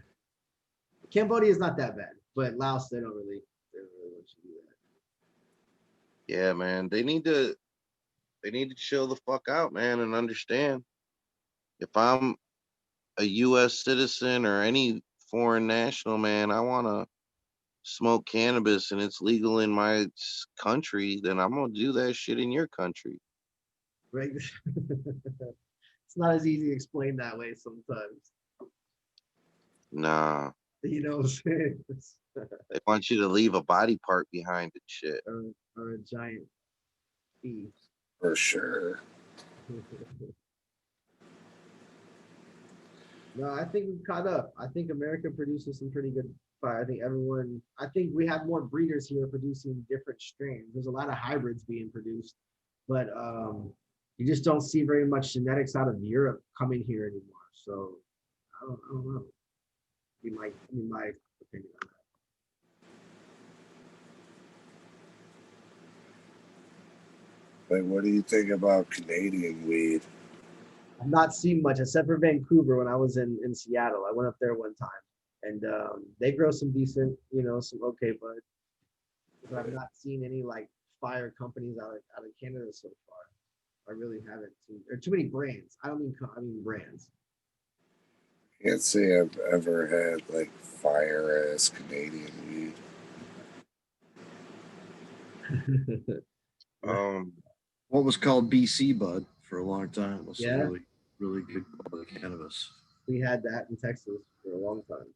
Cambodia is not that bad, but Laos they don't really want you to do that. Yeah, man. They need to chill the fuck out, man, and understand. If I'm a U.S. citizen or any foreign national, man, I want to smoke cannabis and it's legal in my country, then I'm gonna do that shit in your country. Right? It's not as easy to explain that way sometimes. Nah. What I'm saying? They want you to leave a body part behind and shit. Or a giant fee. For sure. No, I think we've caught up. I think America produces some pretty good fire. I think we have more breeders here producing different strains. There's a lot of hybrids being produced, but you just don't see very much genetics out of Europe coming here anymore. So I don't know. My opinion on that. Like, what do you think about Canadian weed? I've not seen much except for Vancouver when I was in Seattle. I went up there one time, and they grow some decent, some okay bud. But I've not seen any like fire companies out of Canada so far. I really haven't seen. There are too many brands. I mean brands. Can't say I've ever had like fire ass Canadian weed. What was called BC bud for a long time was Yeah. really, really good quality cannabis. We had that in Texas for a long time.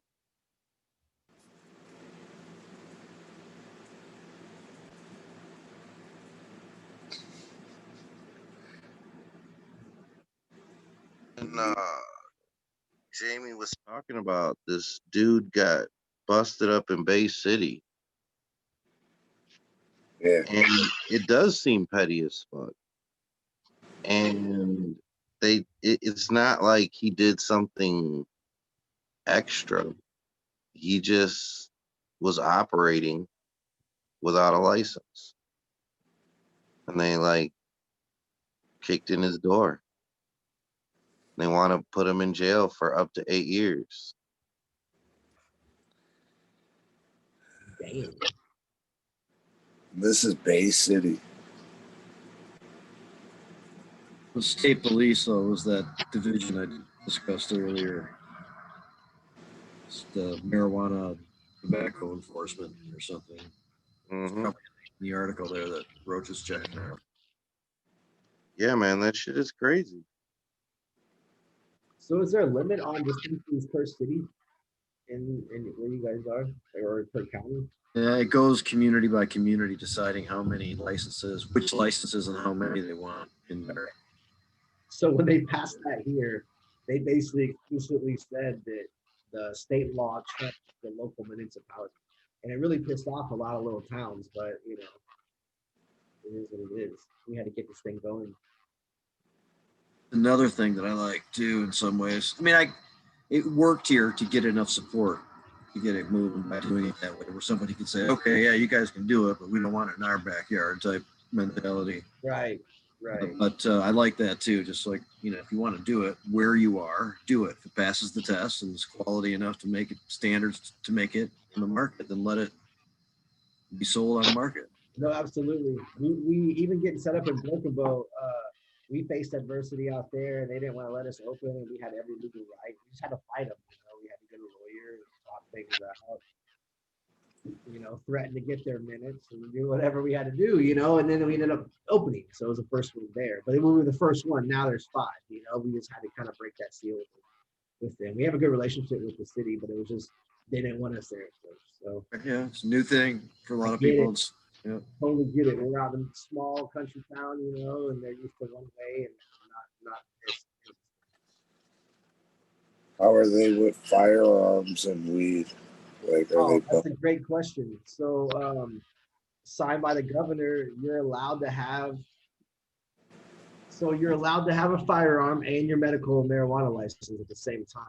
And Jamie was talking about this dude got busted up in Bay City. Yeah. And it does seem petty as fuck. And it's not like he did something extra. He just was operating without a license, and they like kicked in his door. They want to put him in jail for up to 8 years. Damn. This is Bay City. The state police, though, was that division I discussed earlier. It's the marijuana tobacco enforcement or something. Mm-hmm. Probably in the article there that Roach is checking out. Yeah, man, that shit is crazy. So is there a limit on dispensaries per city in where you guys are, or per county? Yeah, it goes community by community, deciding how many licenses, which licenses, and how many they want in there. So when they passed that here, they basically explicitly said that the state law trumps the local municipality, and it really pissed off a lot of little towns. But you know, it is what it is. We had to get this thing going. Another thing that I like too, in some ways, I mean, it worked here to get enough support to get it moving by doing it that way, where somebody could say, okay, yeah, you guys can do it, but we don't want it in our backyard type mentality. Right, right. But I like that too. Just like, you know, if you want to do it where you are, do it. If it passes the test and it's quality enough to make it standards to make it in the market, then let it be sold on the market. No, absolutely. We even getting set up in Broken Bow, we faced adversity out there, and they didn't want to let us open, and we had every legal right. We just had to fight them. You know, we had to get a lawyer and talk things out. You know, threaten to get their minutes and do whatever we had to do. You know, and then we ended up opening. So it was the first one there, but we were the first one. Now there's 5. You know, we just had to kind of break that seal with them. We have a good relationship with the city, but it was just they didn't want us there at first. So yeah, it's a new thing for a lot of people. It's, yeah. Totally get it. We're out in a small country town, you know, and they're used to one way and not this. How are they with firearms and weed? Like, are they? That's a great question. So, signed by the governor, you're allowed to have. So you're allowed to have a firearm and your medical marijuana license at the same time.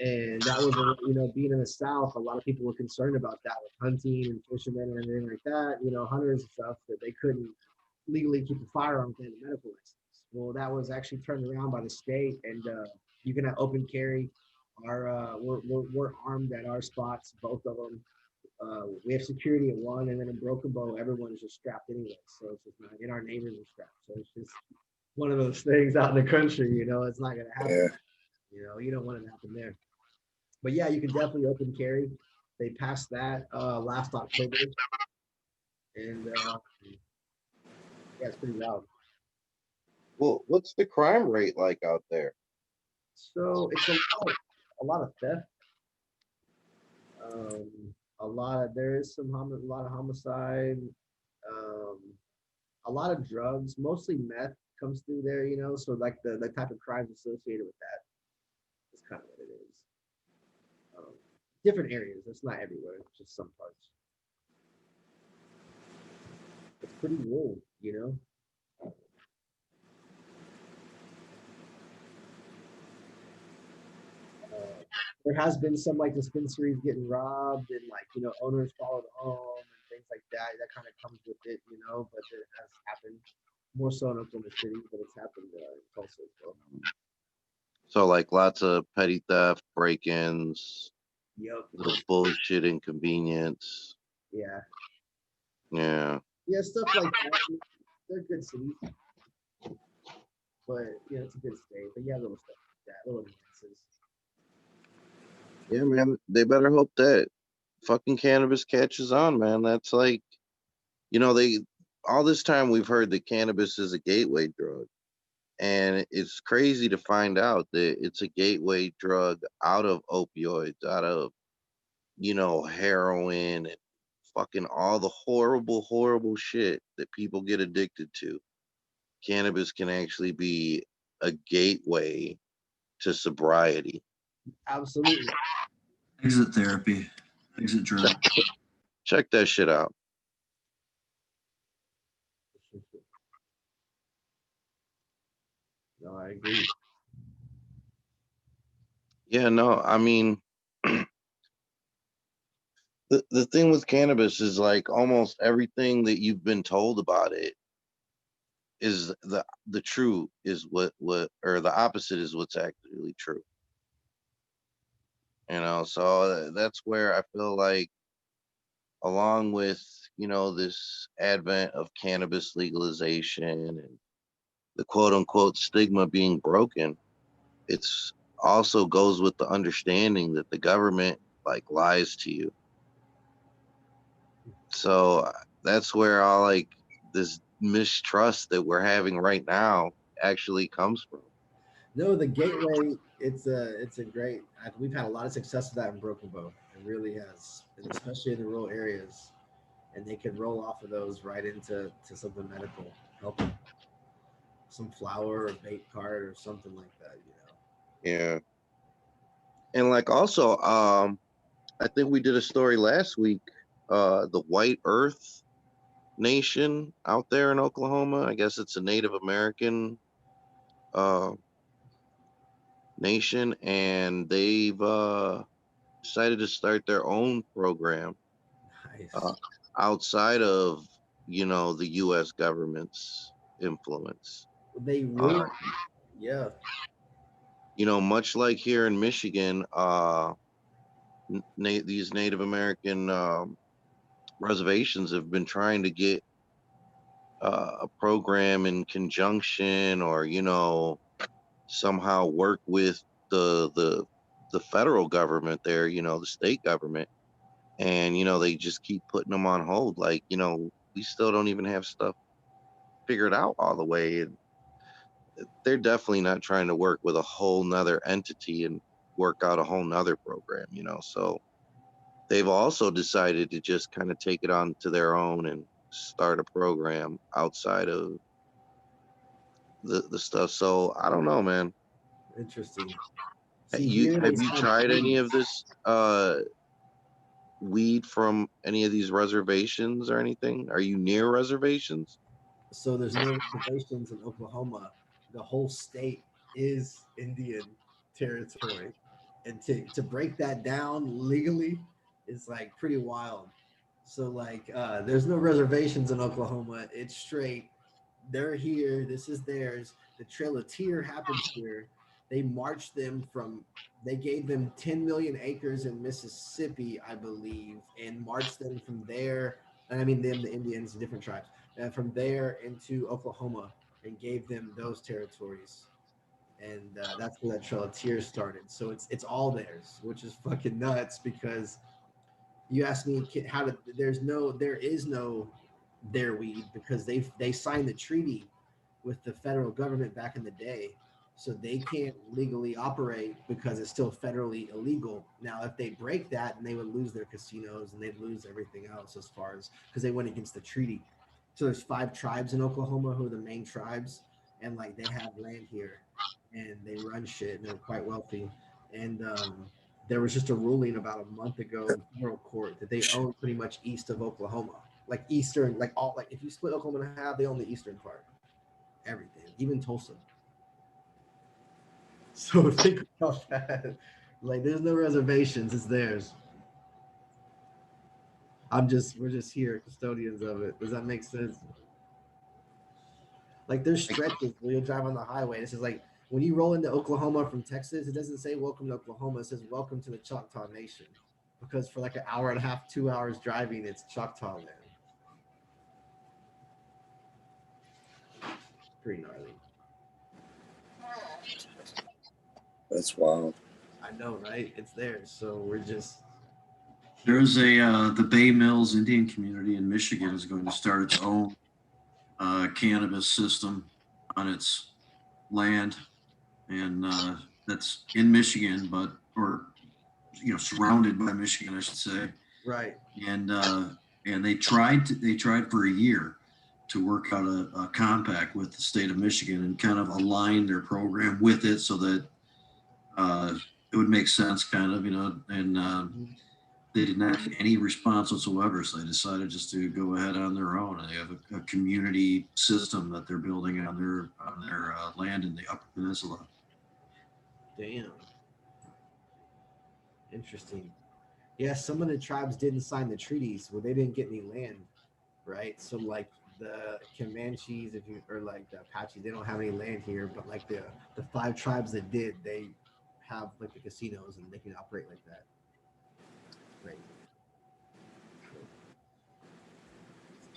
And that was, you know, being in the South, a lot of people were concerned about that with hunting and fishermen and everything like that, you know, hunters and stuff, that they couldn't legally keep a firearm without a medical license. Well, that was actually turned around by the state, and you can have open carry. We're armed at our spots, both of them. We have security at one, and then in Broken Bow, everyone is just strapped anyway. So it's just not, and our neighbors are strapped. So it's just one of those things out in the country, you know, it's not going to happen. Yeah. You know, you don't want it to happen there. But yeah, you can definitely open carry. They passed that last October, and yeah, it's pretty loud. Well, what's the crime rate like out there? So it's a lot of theft. There is a lot of homicide. A lot of drugs, mostly meth comes through there. You know, so like the type of crimes associated with that is kind of what it is. Different areas. It's not everywhere. It's just some parts. It's pretty rural, you know. There has been some like dispensaries getting robbed, and like, you know, owners followed home and things like that. That kind of comes with it, you know. But it has happened more so in Oklahoma City, but it's happened in Tulsa as well. So like lots of petty theft, break-ins. Yep. Little bullshit inconvenience. Yeah. Yeah. Yeah, stuff like that. They're good cities, but yeah, it's a good state. But yeah, little stuff like that, little nuances. Yeah, man. They better hope that fucking cannabis catches on, man. That's like, you know, all this time we've heard that cannabis is a gateway drug. And it's crazy to find out that it's a gateway drug out of opioids, out of, you know, heroin and fucking all the horrible, horrible shit that people get addicted to. Cannabis can actually be a gateway to sobriety. Absolutely. Exit therapy, exit drug. Check that shit out. No, I agree. Yeah, no, I mean, the thing with cannabis is like almost everything that you've been told about it is the true is what or the opposite is what's actually true. So that's where I feel like, along with this advent of cannabis legalization and the quote unquote stigma being broken, it's also goes with the understanding that the government like lies to you. So that's where all like this mistrust that we're having right now actually comes from. No, the gateway. It's a great. We've had a lot of success with that in Broken Bow. It really has, and especially in the rural areas. And they could roll off of those right into something medical, helping some flower or vape card or something like that. Yeah. And like also, I think we did a story last week, the White Earth Nation out there in Oklahoma. I guess it's a Native American uh nation, and they've decided to start their own program uh, Nice. outside of the U.S. government's influence. They Uh, really, yeah. much like here in Michigan, these Native American reservations have been trying to get a program in conjunction, or somehow work with the federal government there, the state government, and they just keep putting them on hold. Like, we still don't even have stuff figured out all the way, and they're definitely not trying to work with a whole nother entity and work out a whole nother program. So they've also decided to just kind of take it on to their own and start a program outside of the stuff. So I don't know, man. Interesting. See, You here they have you sign tried any of treaties. this weed from any of these reservations or anything? Are you near reservations? So there's no reservations in Oklahoma. The whole state is Indian territory, and to break that down legally is like pretty wild. So like, there's no reservations in Oklahoma. It's straight. They're here. This is theirs. The Trail of Tear happens here. They marched them from. They gave them 10 million acres in Mississippi, I believe, and marched them from there. And I mean them, the Indians, different tribes, and from there into Oklahoma, and gave them those territories. And that's where that Trail of Tears started. So it's all theirs, which is fucking nuts because you asked me how to. There is no their weed because they signed the treaty with the federal government back in the day, so they can't legally operate because it's still federally illegal. Now, if they break that, then they would lose their casinos and they'd lose everything else as far as because they went against the treaty. So there's 5 tribes in Oklahoma who are the main tribes, and like they have land here, and they run shit, and they're quite wealthy. And there was just a ruling about a month ago in federal court that they own pretty much east of Oklahoma, like eastern, like all like if you split Oklahoma in half, they own the eastern part, everything, even Tulsa. So think about that. Like, there's no reservations; it's theirs. We're just here, custodians of it. Does that make sense? Like, there's Like, stretches where you drive on the highway. This is like when you roll into Oklahoma from Texas, it doesn't say "Welcome to Oklahoma." It says "Welcome to the Choctaw Nation," because for like an hour and a half, 2 hours driving, it's Choctaw land. Pretty gnarly. That's wild. I know, right? It's theirs. So we're just There's the Bay Mills Indian community in Michigan is going to start its own cannabis system on its land, and that's in Michigan, but or surrounded by Michigan, I should say. right. And they tried for a year to work out a compact with the state of Michigan and kind of align their program with it so that it would make sense, kind of, and they did not get any response whatsoever. So they decided just to go ahead on their own. And they have a community system that they're building on their land in the Upper Peninsula. Damn. Interesting. Yeah, some of the tribes didn't sign the treaties where they didn't get any land, right? So like the Comanches, if you or like the Apaches, they don't have any land here, but like the five tribes that did, they have like the casinos and they can operate like that. Crazy.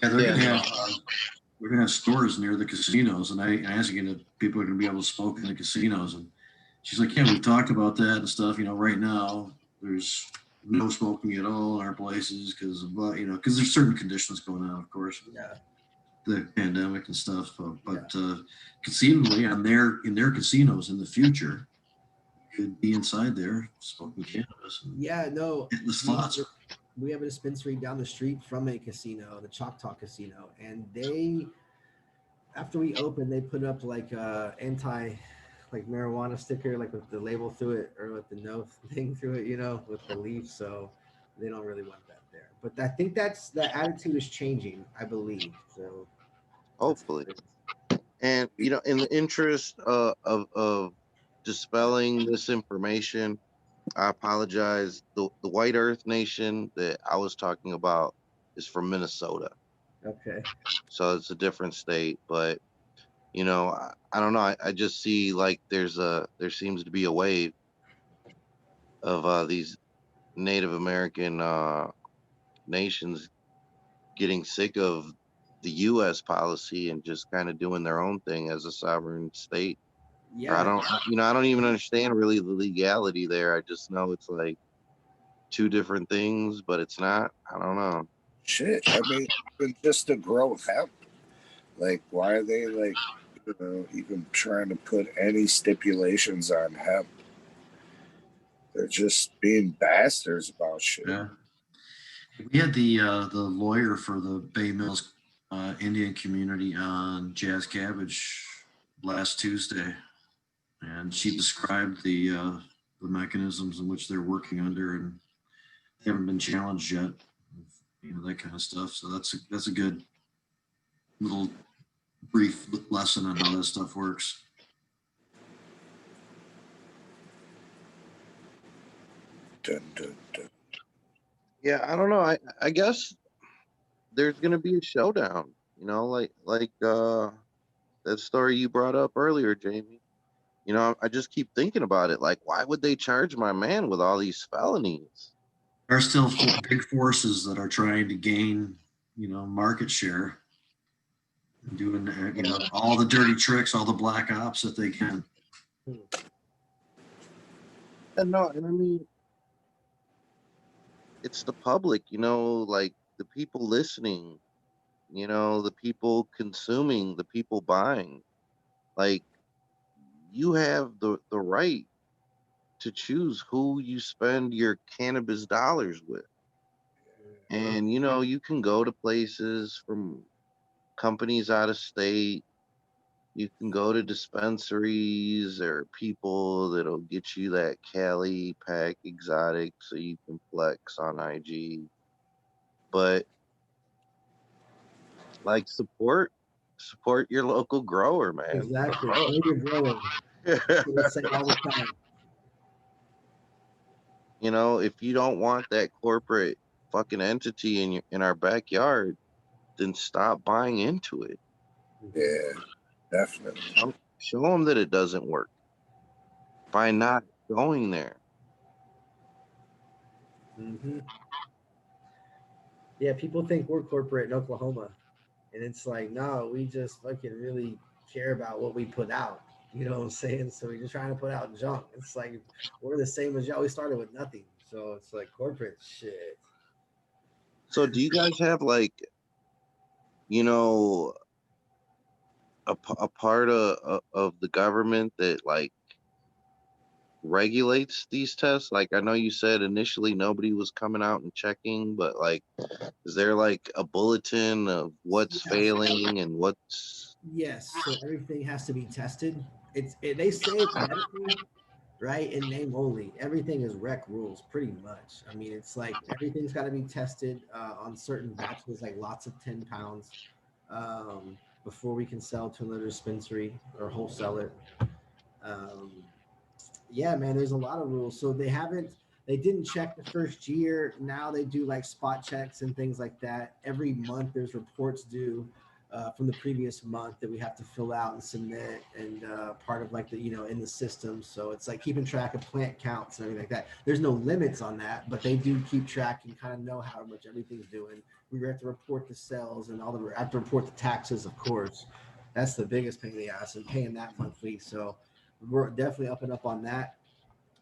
Yeah, they're Yeah, gonna no, have we're gonna have stores near the casinos, and I asked again if people are gonna be able to smoke in the casinos, and she's like, "Yeah, we've talked about that and stuff. You know, right now there's no smoking at all in our places because of because there's certain conditions going on, of course, Yeah, the pandemic and stuff. But yeah, conceivably, in their casinos in the future, you could be inside there smoking cannabis and yeah. No, hitting the we have slots. we have a dispensary down the street from a casino, the Choctaw Casino, and they after we opened, they put up like anti like marijuana sticker, like with the label through it or with the no thing through it, with the leaf. So they don't really want that there. But I think that's the attitude is changing, I believe. So that's hopefully. And in the interest of dispelling this information, I apologize. The White Earth Nation that I was talking about is from Minnesota, okay. so it's a different state. But I don't know. I just see like there seems to be a wave of these Native American nations getting sick of the U.S. policy and just kind of doing their own thing as a sovereign state. Or Yeah, I don't even understand really the legality there. I just know it's like two different things, but it's not. I don't know. Shit. I mean, even just to grow hemp. Like, why are they like, even trying to put any stipulations on hemp? They're just being bastards about shit. Yeah. We had the lawyer for the Bay Mills Indian community on Jazz Cabbage last Tuesday, and she described the mechanisms in which they're working under, and they haven't been challenged yet. That kind of stuff. So that's a good little brief lesson on how that stuff works. Dun, dun, dun. Yeah, I don't know. I guess there's gonna be a showdown. Like that story you brought up earlier, Jamie. I just keep thinking about it. Like, why would they charge my man with all these felonies? There are still big forces that are trying to gain, market share, and doing, all the dirty tricks, all the black ops that they can. And no, and I mean, it's the public. Like the people listening. The people consuming, the people buying. Like, you have the right to choose who you spend your cannabis dollars with. And you can go to places from companies out of state. You can go to dispensaries or people that'll get you that Cali pack exotic so you can flex on IG. But like support your local grower, man. Exactly. Know your grower. That's what I say all the time. If you don't want that corporate fucking entity in our backyard, then stop buying into it. Yeah, definitely. Show them that it doesn't work by not going there. Mm-hmm. Yeah, people think we're corporate in Oklahoma, and it's like, no, we just fucking really care about what we put out. You know what I'm saying? So we're just trying to put out junk. It's like we're the same as y'all. We started with nothing, so it's like corporate shit. So do you guys have like, you know, a part of the government that like regulates these tests? Like, I know you said initially nobody was coming out and checking, but like, is there like a bulletin of what's Yes, failing and what's yes. So everything has to be tested. They say it's medical, right? In name only. Everything is rec rules, pretty much. I mean, it's like everything's got to be tested on certain batches, like lots of 10 pounds, before we can sell to another dispensary or wholesale it. Um, yeah, man, there's a lot of rules. So they haven't. They didn't check the first year. Now they do like spot checks and things like that. Every month there's reports due from the previous month that we have to fill out and submit, and part of like the, in the system. So it's like keeping track of plant counts and everything like that. There's no limits on that, but they do keep track and kind of know how much everything's doing. We have to report the sales and have to report the taxes, of course. That's the biggest pain in the ass, and paying that monthly. So we're definitely up and up on that.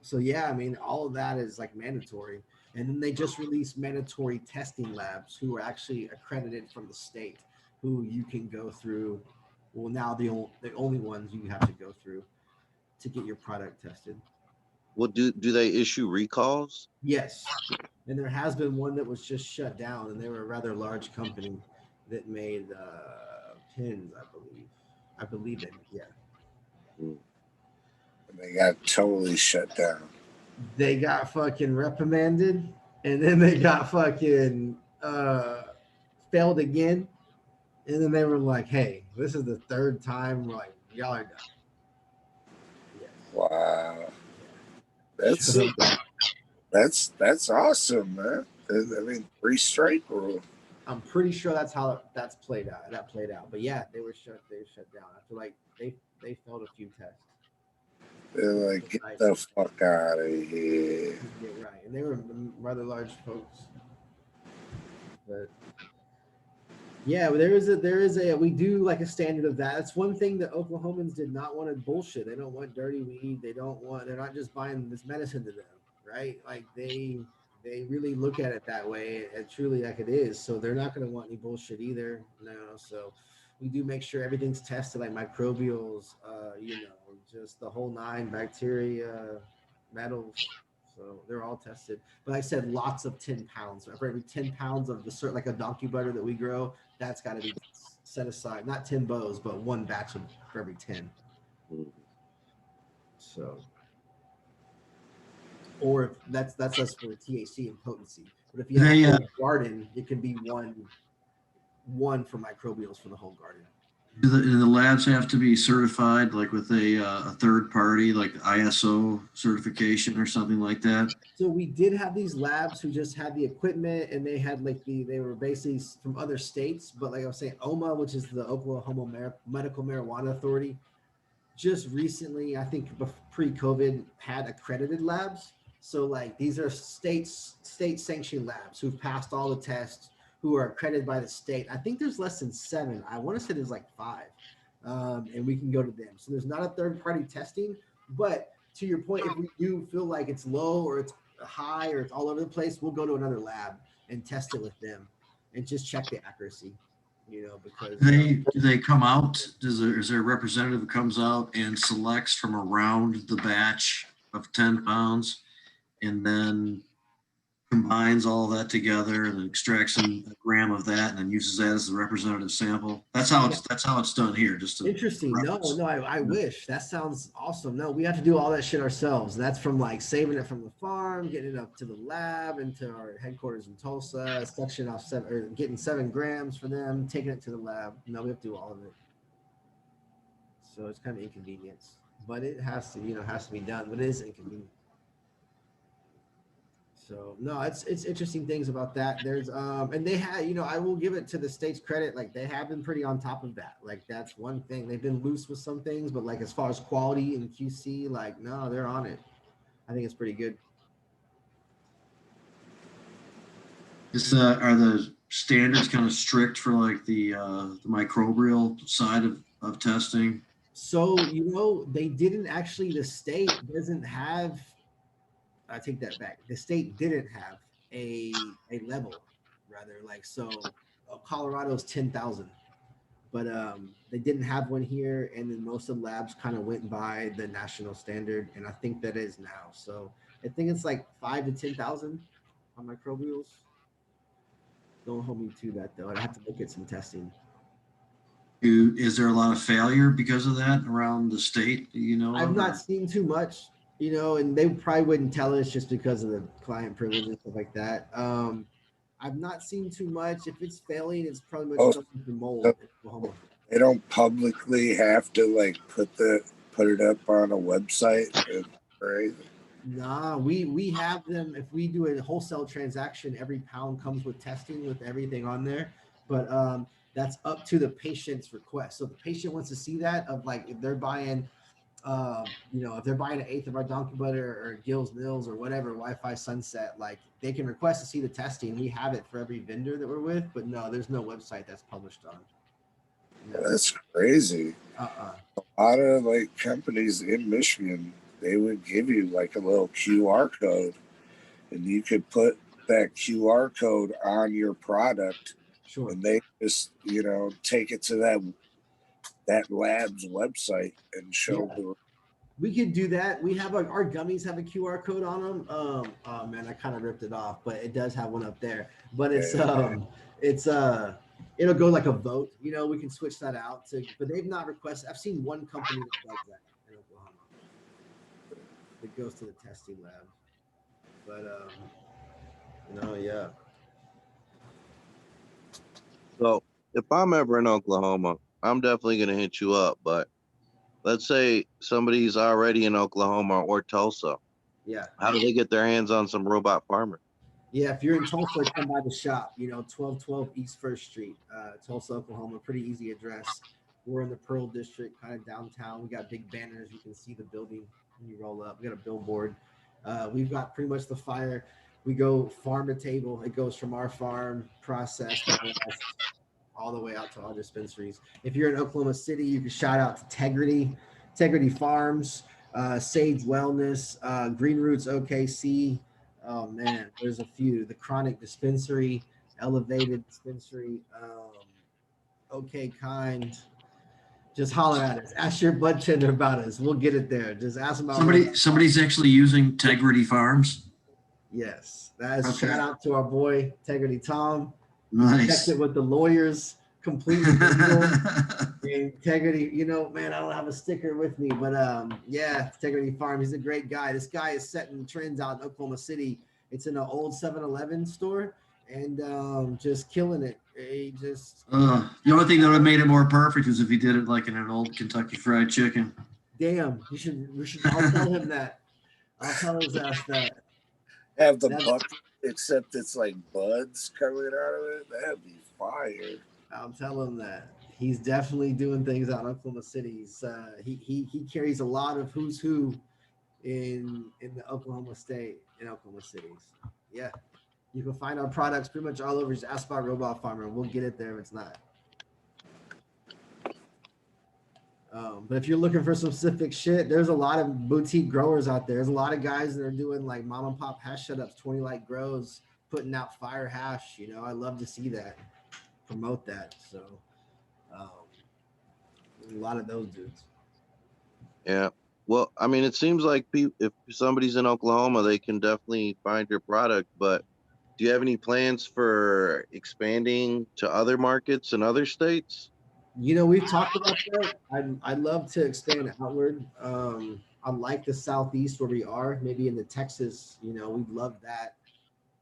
So yeah, I mean, all of that is like mandatory. And then they just released mandatory testing labs who are actually accredited from the state, who you can go through. Well, now the only ones you have to go through to get your product tested. Well, do they issue recalls? Yes, and there has been one that was just shut down, and they were a rather large company that made pins, I believe. I believe it. Yeah. They got totally shut down. They got fucking reprimanded, and then they got fucking failed again, and then they were like, "Hey, this is the third time. We're like, y'all are done." Yes. Wow, Yeah. that's awesome, man. I mean, 3 strike rule. I'm pretty sure that's how that's played out. That played out, but yeah, they were shut. They were shut down after like they failed a few tests. They're like, get the fuck out of here. Yeah, right. And they were rather large folks. But yeah, there is a we do like a standard of that. That's one thing that Oklahomans did not want to bullshit. They don't want dirty weed. They're not just buying this medicine to them, right? Like they really look at it that way and truly like it is. So they're not going to want any bullshit either. No. So we do make sure everything's tested, like microbials, just the whole 9, bacteria, metals. So they're all tested. But I said lots of 10 pounds. So for every 10 pounds of the like a donkey butter that we grow, that's got to be set aside. Not 10 bows, but one batch for every 10. So, or if that's us for THC and potency. But if you have a whole garden, it can be one for microbials for the whole garden. Do the labs have to be certified, like with a third party, like ISO certification or something like that? So we did have these labs who just had the equipment, and they had like they were basically from other states. But like I was saying, OMA, which is the Oklahoma Medical Marijuana Authority, just recently, I think pre-COVID, had accredited labs. So like these are state sanctioned labs who've passed all the tests, who are accredited by the state. I think there's less than 7. I want to say there's like 5, and we can go to them. So there's not a third party testing, but to your point, if we do feel like it's low or it's high or it's all over the place, we'll go to another lab and test it with them and just check the accuracy. Because do they come out? Is there a representative who comes out and selects from around the batch of 10 pounds and then combines all that together and extracts a gram of that and then uses that as the representative sample? That's how it's done here. Just interesting. No, I wish. That sounds awesome. No, we have to do all that shit ourselves. That's from like saving it from the farm, getting it up to the lab, into our headquarters in Tulsa, section off 7 or getting 7 grams for them, taking it to the lab. No, we have to do all of it. So it's kind of inconvenience, but it has to be done. But it is inconvenient. So no, it's interesting things about that. There's and they had, I will give it to the state's credit, like they have been pretty on top of that. Like that's one thing. They've been loose with some things, but like as far as quality and QC, like no, they're on it. I think it's pretty good. Are the standards kind of strict for like the microbial side of testing? So they didn't actually. The state doesn't have. I take that back. The state didn't have a level, rather, like so. Colorado's 10,000, but they didn't have one here, and then most of the labs kind of went by the national standard, and I think that is now. So I think it's like 5,000 to 10,000 on microbials. Don't hold me to that though. I have to look at some testing. Is there a lot of failure because of that around the state? I've not seen too much. And they probably wouldn't tell us just because of the client privilege and stuff like that. I've not seen too much. If it's failing, it's probably much something for mold. They don't publicly have to like put it up on a website, right? Nah, we have them. If we do a wholesale transaction, every pound comes with testing with everything on there. But that's up to the patient's request. So if the patient wants to see that, of like if they're buying, if they're buying an eighth of our donkey butter or Gill's Mills or whatever Wi-Fi Sunset, like they can request to see the testing. We have it for every vendor that we're with, but no, there's no website that's published on. No. That's crazy. Uh-uh. A lot of like companies in Michigan, they would give you like a little QR code, and you could put that QR code on your product, Sure. and they just take it to that lab's website and show Yeah. the. We could do that. We have our gummies have a QR code on them. Oh man, I kind of ripped it off, but it does have one up there. But it's it'll go like a vote. We can switch that out to, but they've not requested. I've seen one company that does that in Oklahoma. It goes to the testing lab. But yeah. So if I'm ever in Oklahoma, I'm definitely gonna hit you up. But let's say somebody's already in Oklahoma or Tulsa. Yeah. How do they get their hands on some Robot Pharmer? Yeah, if you're in Tulsa, come by the shop. 1212 East First Street, Tulsa, Oklahoma. Pretty easy address. We're in the Pearl District, kind of downtown. We got big banners. You can see the building when you roll up. We got a billboard. We've got pretty much the fire. We go farm to table. It goes from our farm processed all the way out to our dispensaries. If you're in Oklahoma City, you can shout out to Tegrity Farms, Sage Wellness, Green Roots OKC. Oh man, there's a few. The Chronic Dispensary, Elevated Dispensary, OK Kind. Just holler at us. Ask your bud tender about us. We'll get it there. Just ask them about Somebody's actually using Tegrity Farms. Yes, that is Okay. shout out to our boy Tegrity Tom. Nice. Checked it with the lawyers, completely legal. Integrity, man, I don't have a sticker with me, but yeah, Integrity Farm. He's a great guy. This guy is setting trends out in Oklahoma City. It's in an old 7-Eleven store and just killing it. He just the only thing that would have made it more perfect is if he did it like in an old Kentucky Fried Chicken. damn. We should. I'll tell him that. I'll tell his ass that. Have the bucket, except it's like buds coming out of it. That'd be fire. I'll tell him that. He's definitely doing things out in Oklahoma City. He carries a lot of who's who in the Oklahoma State, in Oklahoma cities. Yeah, you can find our products pretty much all over. Just ask about Robot Farmer. We'll get it there if it's not. But if you're looking for some specific shit, there's a lot of boutique growers out there. There's a lot of guys that are doing like mom and pop hash setups, 20 light grows, putting out fire hash. I love to see that, promote that. So a lot of those dudes. Yeah. Well, I mean, it seems like if somebody's in Oklahoma, they can definitely find your product. But do you have any plans for expanding to other markets in other states? We've talked about that. I'd love to expand outward. Unlike the Southeast where we are, maybe in the Texas, we'd love that.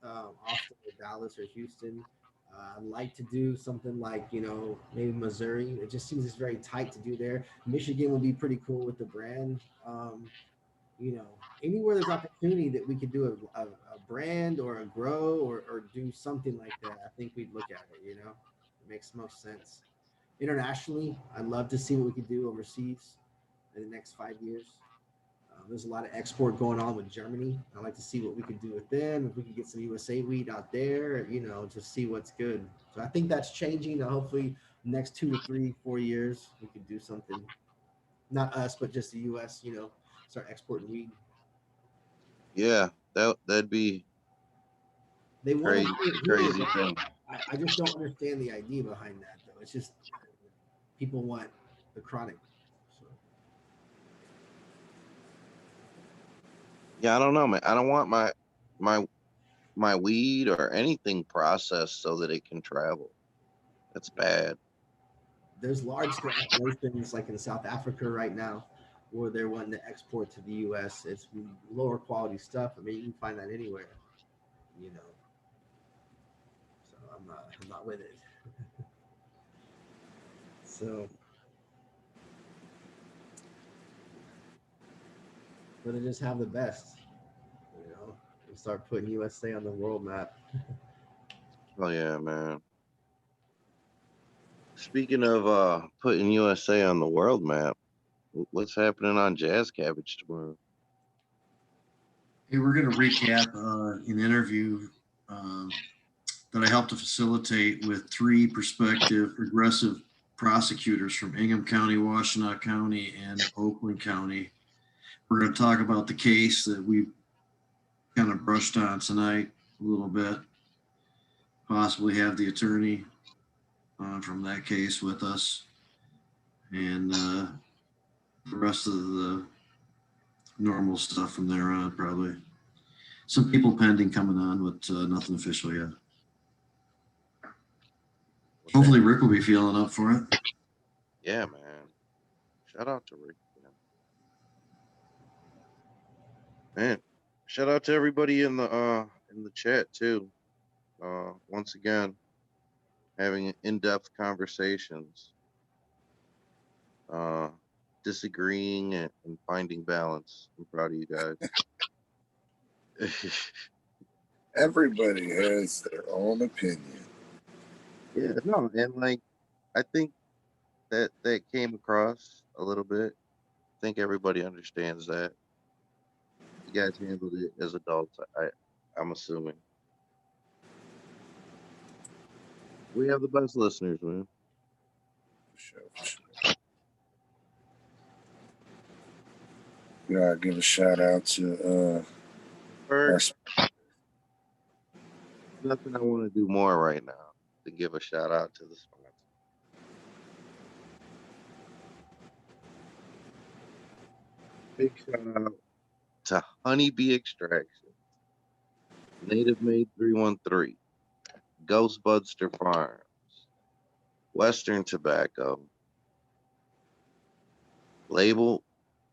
Austin or Dallas or Houston. I'd like to do something like, maybe Missouri. It just seems it's very tight to do there. Michigan would be pretty cool with the brand. Anywhere there's opportunity that we could do a brand or a grow or do something like that, I think we'd look at it, It makes most sense. Internationally, I'd love to see what we could do overseas in the next 5 years. There's a lot of export going on with Germany. I'd like to see what we could do with them. If we could get some USA weed out there, just see what's good. So I think that's changing. Hopefully, next 2 to 3, 4 years, we could do something. Not us, but just the U.S. Start exporting weed. Yeah, that'd be They want crazy thing. I just don't understand the idea behind that, though. It's just people want the chronic. So. Yeah, I don't know, man. I don't want my weed or anything processed so that it can travel. That's bad. There's large scale operations like in South Africa right now where they're wanting to export to the US. It's lower quality stuff. I mean, you can find that anywhere, So I'm not with it. So but to just have the best. and start putting USA on the world map. Oh yeah, man. Speaking of putting USA on the world map, what's happening on Jazz Cabbage tomorrow? Hey, we're going to recap an interview that I helped to facilitate with 3 prospective progressive prosecutors from Ingham County, Washtenaw County, and Oakland County. We're going to talk about the case that we kind of brushed on tonight a little bit, possibly have the attorney from that case with us, and the rest of the normal stuff from there on, probably. Some people pending coming on, but nothing official yet. Hopefully Rick will be feeling up for it. Yeah, man. Shout out to Rick. Man, shout out to everybody in the chat too. Once again, having in-depth conversations, disagreeing and finding balance. I'm proud of you guys. Everybody has their own opinion. Yeah, no, and like I think that came across a little bit. I think everybody understands that. You guys handled it as adults. I'm assuming. We have the best listeners, man. For sure. Yeah, give a shout out to First, nothing I want to do more right now to give a shout out to the sponsor. Big shout out to Honeybee Extraction, Native Made 313, Ghostbuster Farms, Western Tobacco, Label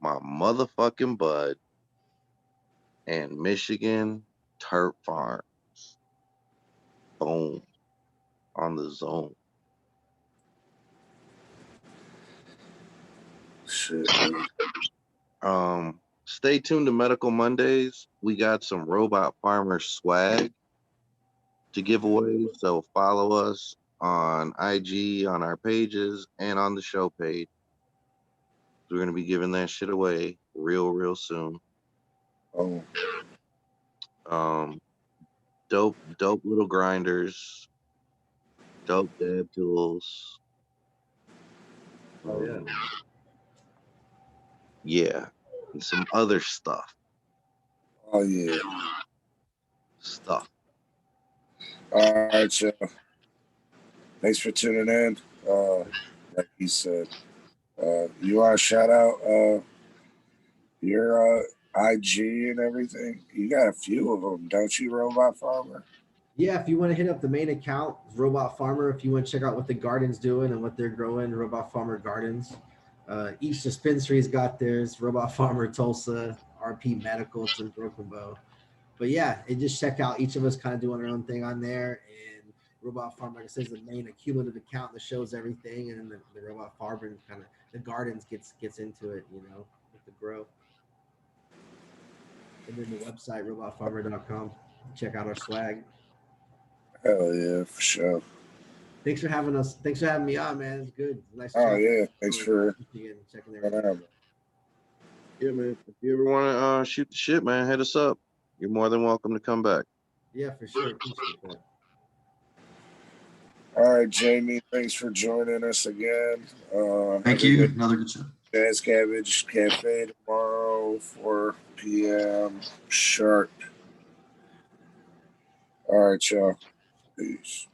My Motherfucking Bud, and Michigan Turf Farms. Boom. On the zone. shit. Stay tuned to Medical Mondays. We got some Robot Pharmer swag to give away, so follow us on IG, on our pages, and on the show page. We're gonna be giving that shit away real soon. Oh, Dope little grinders, dope dab tools. Oh yeah. Yeah, and some other stuff. oh yeah. Stuff. All right, y'all. Thanks for tuning in. Like he said, you want to shout out your IG and everything? You got a few of them, don't you, Robot Farmer? Yeah, if you want to hit up the main account, Robot Farmer, if you want to check out what the garden's doing and what they're growing, Robot Farmer Gardens. Each dispensary's got theirs, Robot Farmer Tulsa, RP Medical, it's in Broken Bow. But yeah, just check out each of us kind of doing our own thing on there. And Robot Farmer, like I said, is the main accumulative account that shows everything. And then the Robot Farmer kind of, the gardens gets into it, with the grow. And then the website, robotfarmer.com. Check out our swag. Hell yeah, for sure. Thanks for having us. Thanks for having me on, man. It's good. Nice. Oh yeah, thanks for checking whatever. Yeah, man. If you ever want to shoot the shit, man, hit us up. You're more than welcome to come back. Yeah, for sure. Appreciate that. All right, Jamie, thanks for joining us again. Thank you. Another good show. Jazz Cabbage Cafe tomorrow, 4 p.m. sharp. All right, y'all. Peace.